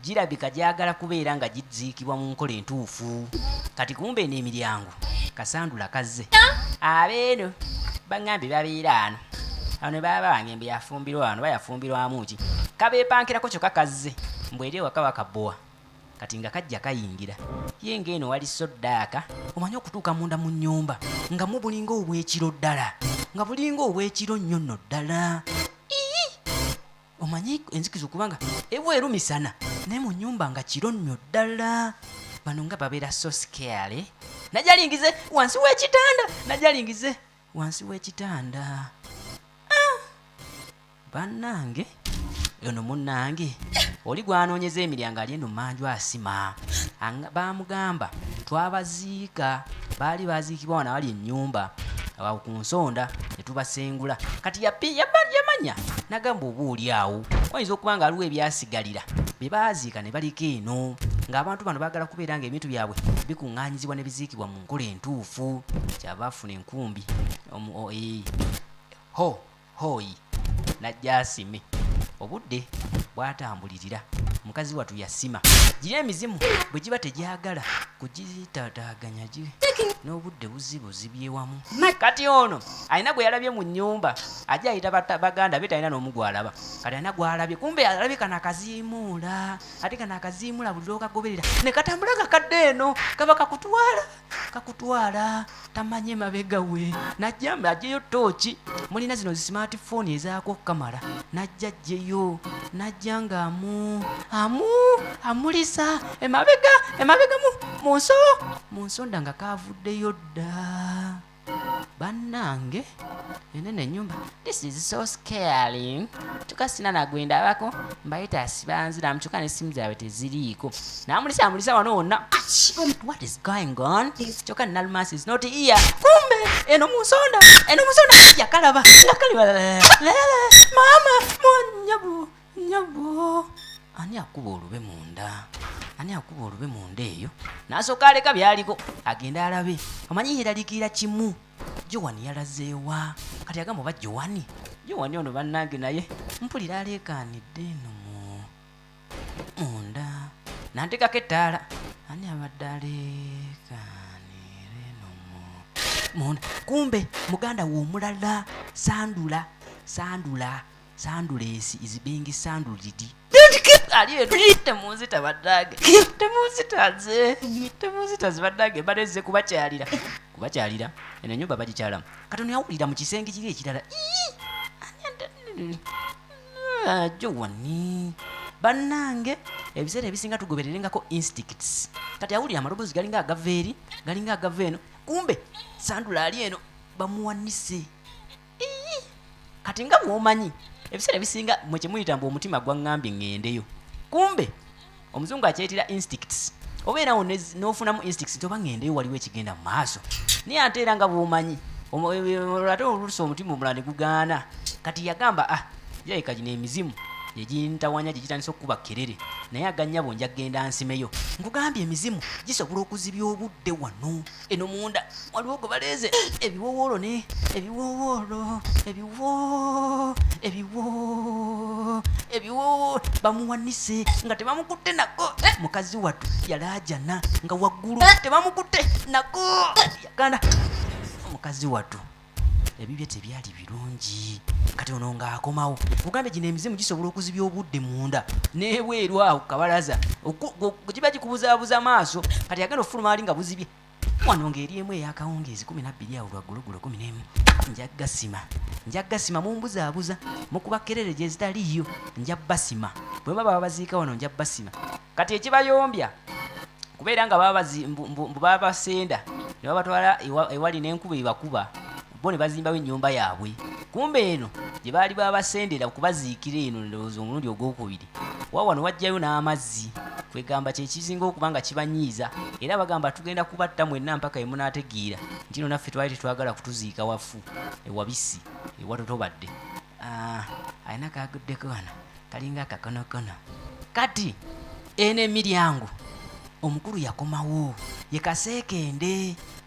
girabika gyagala kubeera nga giziikibwa mu nkola entuufu. Kati kumbe eno emiryango kasandula kazze abeeno baŋŋambye babeera ano ne baba bange mbe yafumbirwa wano bayafumbirwamu ki kabeepankirako kyokka kazze mbw eri ewaka bakabbowa kati nga kajja kayingira ye ng'eno wali soddaaka omanyi okutuuka munda mu nnyumba nga mubulinga obwekiro ddala nga bulinga obwekiro nnyo nno ddala. Omanyi enzikiza okubanga ebweru misana naye mu nnyumba nga kiro nnyo ddala. Bano nga babeera so scary. Najalingize wansi w'ekitanda bannange ono munnange oli gwanoonyeza emiryango ali eno mmanju asima. Baamugamba twabaziika baali baziikibwa wana wali ennyumba awo ku nsonda ne tubasengula. Kati yamanya n'agamba oba oli awo wayinza okuba nga aliwo ebyasigalira bye baaziika ne baliko eno ng'abantu bano baagala kubeera nga ebintu byabwe bikuŋŋaanyizibwa ne biziikibwa mu nkola entuufu. Kyava afuna enkumbi hooyi najja asime. Obudde bwatambulirira mukazi watu yasima. Giri emizimu bwe giba tegyagala kugitaataaganya n'obudde buzibye wamu kati ono alina gwe yalabye mu nnyumba ajja ayita baganda be talina n'omu gwalaba kati alina gwalabye kumbe alabye kana akaziimuula ate kana akaziimuula buli lwokagoberera ne katambula kakadde eno kaba kakutwala tamanye mabega we najja ajjeyo tooki mulina zino smartphone ezaako kamala najja ajjeyo najja nga amulisa emabega mu nsonda nga kavuddeyo dda bannange enene ennyumba this is so scaring tukasina nagwendabako mbayita asibanzira mukyuka n'essimu zaabwe teziriiko namulisa wano wonna what is going on kyokka nalmas is not here kumbe eno munsonda yakalaba mama nyabo ani akuba olube munda eyo n'asooka aleka byaliko agenda alabe omanyi yeraliikirira kimu Jowani yalazeewa kati agamba oba Jowani ono bannange naye mpulira aleekaanidde eno munda nantekako ettaala ani abadde aleekaanira eno munda kumbe muganda we omulala Sandula is being sandulidi ali eno temunzita baddage temunzitaze baddage baleze kubakyalira eno ennyumba bagikyalamu katono yawulira mu kisenge kiri ekirala Jowani bannange ebiseera ebisinga tugobererengako instincts kati yawulira amaloboozi galinga agava eno kumbe Sandula ali eno bamuwanise kati nga mwomanyi ebiseera ebisinga mwe kyemuyitamba omutima gwaŋŋambye ŋŋendeyo kumbe omuzungu akyetira instincts obeerawo n'ofunamu instincts nti oba ŋŋendeyo waliwo ekigenda mu maaso naye ate era nga bw'omanyi ate oluusi omutima omulala ne gugaana kati yagamba yayika gino emizimu yegintawanya gyegitandisa okukuba kerere naye agannyabo nja kgenda nsimeyo nkugambye emizimu gisobola okuzibya obudde wano eno munda waliwo gwe baleeze ebiwowoolo bamuwanise nga tebamukutte nako mukazi wattu yalaajana nga waggulu tebamukutte nako yaganda mukazi wattu ebibye tebyali birungi kati ono ng'akomawo kugambye gino emizimu gisobola okuzibya obudde munda n'ebweru awo kabalaza giba gikubuzaabuza maaso kati agenda ofuluma ali nga buzibye wano ng'eri emu ey'akawungeezi 12 awo lwagguloggulo 11 njaggasima mumbuzaabuza mukuba kerere gye zitaliiyo nja basima bwe baba babaziika wano nja basima kati ekibayombya kubeera nga baba basenda ne babatwala ewali n'enkuba ebakuba bo ne bazimbawo ennyumba yaabwe kumbe eno gye baali babasendera okubaziikira eno ndowooza omulundi ogwokubiri wawano wajjayo n'amazzi kwegamba kyekizinga okuba nga kibanyiiza era bagamba tugenda kubatta mwenna mpaka emunaategeera nti no naffe twali tetwagala kutuziika wafu ewabisi ewatotobadde alina kaguddeko wano kalinga akakonokono kati eno emiryango omukulu yakomawo ye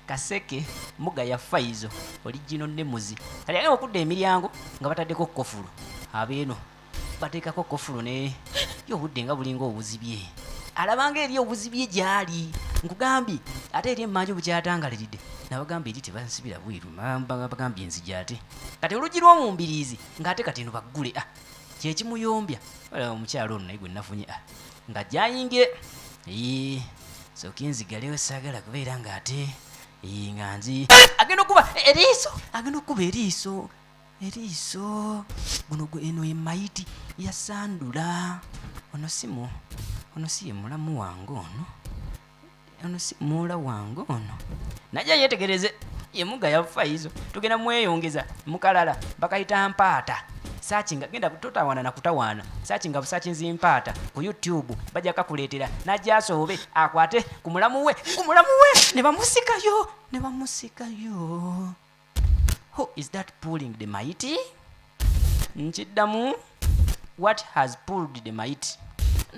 Kaseke muga ya Faizo original nemuzi kali ane okudde emiryango nga bataddeko kofulu abeeno bateekako kofulu ne yo budde nga bulinga obuzibye alabanga eri obuzibye gyali nkugambye ate eri emmanju bukyatangaliridde nabagambye eri tebansibira bweru bagambye enzija ate kati olugi lw'omumbiriizi ng'ate kati eno baggule kyekimuyombya omukyalo ono naye gwe nafunye nga gyayingire sokinzigalewo saagala kubeera ng'ate nganzi agenda okuba eriiso guno eno emayiti ya Sandula ono si ye mulamu wange ono si muwala wange ono najja yetegereze ye muga ya Faizo tugenda mweyongeza mukalala bakayita mpaata searching genda kutotawana na kutawana searching busaachinzi mpaata ku YouTube bajja kakuleetera najja asoobe akwate ku mulamu we ne bamusikayo who is that pulling the mighty nkiddamu what has pulled the mighty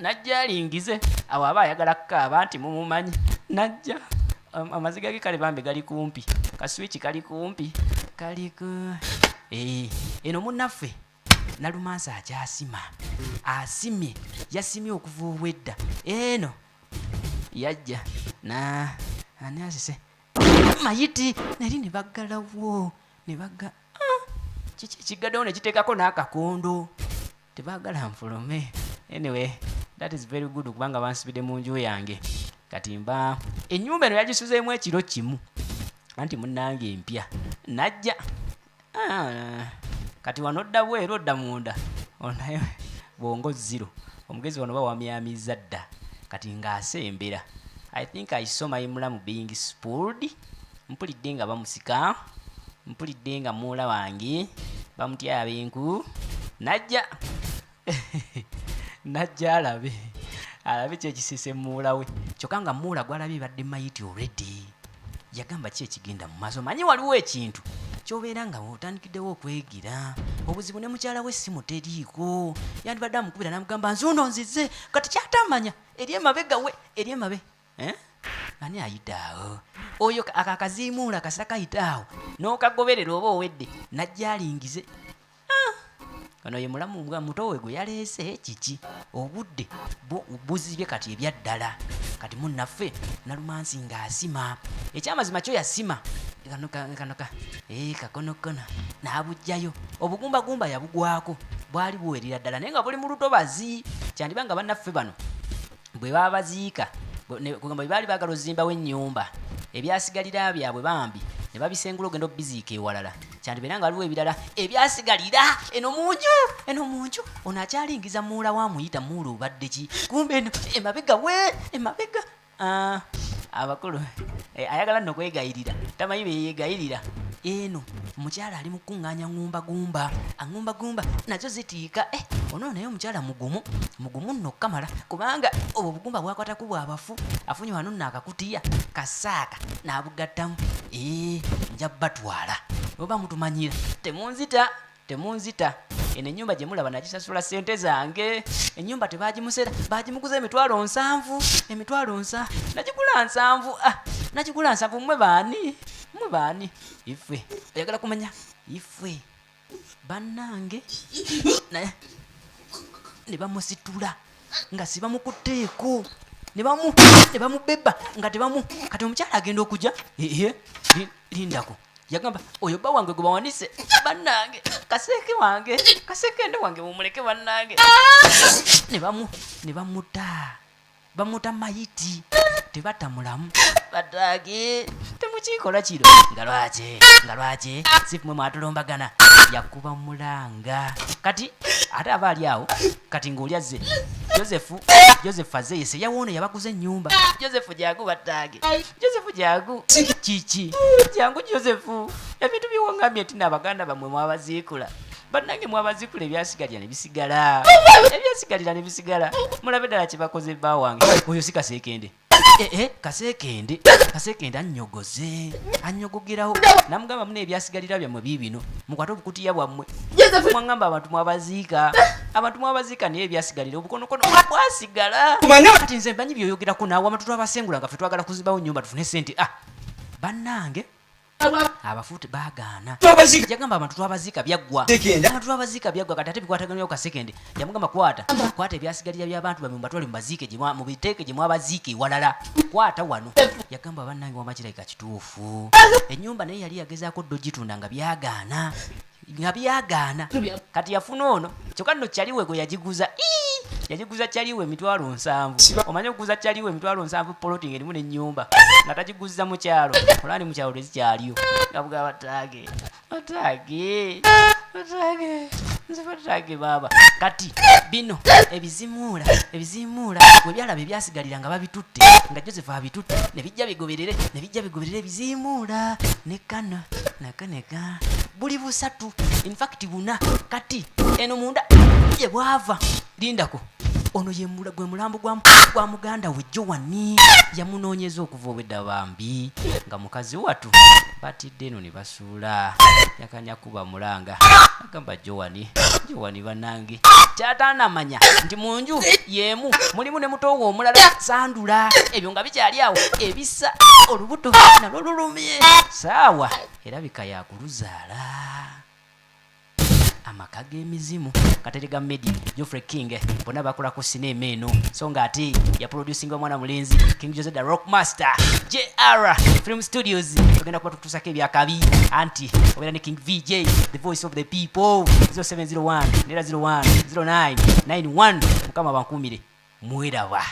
najja alingize awo aba ayagala kukaaba nti mumumanyi najja amaziga ge kale bambe gali kumpi kaswitch kali kumpi kaliku eno munnaffe Nalumansa akyasima asimye yasimye okuva obwedda eno yajja na ani asise mayiti nali ne baggalawo ne bagga kiki ekigaddewo ne kiteekako n'akakondo tebaagala nfulume. Anyway, that is very good kubanga bansibidde mu nju yange kati mba ennyumba eno yagisuzeemu ekiro kimu anti munnange empya najja kati wano odda bweru odda munda onayo bwongo zero omugezi wano bawamyamizza dda kati ng'asembera. I think I saw my mulamu being spoiled. Mpulidde nga bamusika, mpulidde nga muula wange bamutya ab'enku najja najja alabe kyekisise muula we kyokka nga muula gwalabye badde mayiti already. Yagamba ki ekigenda mu maaso. Manyi waliwo ekintu kyobeera nga otandikiddewo okwegira obuzibu ne mukyala we si muteriiko yandibadde amukubira n'amugamba nzuuno nzize kati kyatamanya eri emabega we eri emabe ani ayitaawo oyo akakaziimuula kasira kayitaawo n'okagoberera oba owedde najja alingize. Kano ye mulamu muto we gwe yaleese kiki obudde buzibye kati ebyaddala kati munnaffe nalumansi ng'asima ekyamazima kyo yasima kanoka kakonokono n'abugjayo obugumbagumba yabugwako bwali buwerera ddala naye nga buli mu lutobazi kyandiba nga bannaffe bano bwe baba baziika kugamba bwe baali baagala ozimbawo ennyumba ebyasigalira byabwe bambi ne babisengula ogenda obiziika ewalala kyandibeera nga waliwo ebirala ebyasigalira eno munju ono akyalingiza muula wamuyita muula obadde ki kumbe eno emabega abakulu ayagala nno kwegayirira tamanyi beyegayirira eno mukyala ali mukuŋŋaanya ŋŋumbagumba nazo zitiika ono naye omukyala mugumu nno kamala kubanga obwo obugumba bwakwataku bwabafu afunye wano nno akakutiya kasaaka n'abugattamu nja batwala oba mutumanyira temunzita eno ennyumba gye mulaba nagisasula ssente zange ennyumba tebagimusera bagimuguza emitwalo 7 nagigula 7 mmwe baani ife oyagala kumanya ife bannange ne bamusitula nga sibamukutteeko ne bamubeba nga kati omukyala agenda okujja lindako yagamba oyo bba wange gwe bawanise bannange kasekende wange mumuleke bannange ne bamuta mayiti tebatta mulamu batage temukikola kiro nga lwaki sifumwe mwatolombagana yakuba mulanga kati ate aba ali awo kati ng'oli azze Joseph azeyese yawona yabaguze ennyumba Joseph jagu batage Joseph jagu kiki jangu Joseph ebintu biwangambye tina abaganda bamwe mwabaziikula bannange mwabazikula ebyasigalira ne bisigala mulabe ddala kye bakoze bba wange oyo si kasekende kasekende anyogogerawo namugamba muna ebyasigalira byammwe biibino mukwate obukutiya bwammwe mwangamba abantu mwabaziika naye ebyasigalira obukonokono bwasigala kati nze mbanyi byoyogerako naawe amatu twabasengula nga ffe twagala kuzibawo nnyumba tufune sente bannange abafuute baagaana yagamba abantu twabaziika byaggwa kati ate bikwataganira ku kasekende yamugamba kwata ebyasigalira by'abantu bamwe mubatwale mubaziike mubiteeke gye mwabaziika ewalala kwata wano yagamba bannange wamakirabika kituufu ennyumba naye yali yagezaako ddo gitunda nga byagaana kati yafuna ono kyokka nno kyaliwe gwe yagiguza kyaliwe 7,000 omanye okuguza kyaliwe 7,000 poloting erimu n'ennyumba nga tagiguza mu kyalo olani mu kyalo tezikyaliyo gabuga batage baba kati bino ebizimuula bwe byalaba ebyasigalira nga babitutte nga Joseph abitutte ne bijja bigoberere ebizimuula nekana nakaneka buli busatu in fact buna kati eno munda ye bwava lindako ono gwe mulambo gwa muganda we Joani yamunoonyeza okuva obwedda bambi nga mukazi watu batidde eno ne basuula yakanya kuba mulanga agamba Joani bannange kyataanamanya nti mu nju yeemu mulimu ne mutowo omulala sandula ebyo nga bikyali awo ebisa olubuto nalwo lulumye saawa erabika yakuluzaala amaka g'emizimu Katerega Media Geoffrey King bonna bakola ku sinema eno so nga ate ya producing wa mwana mulenzi King Jose the Rockmaster JR Film Studios tugenda kuba tutusako ebyakabi anti obera ne King VJ the voice of the people 0701 09 91 mukama bankumire mwiraba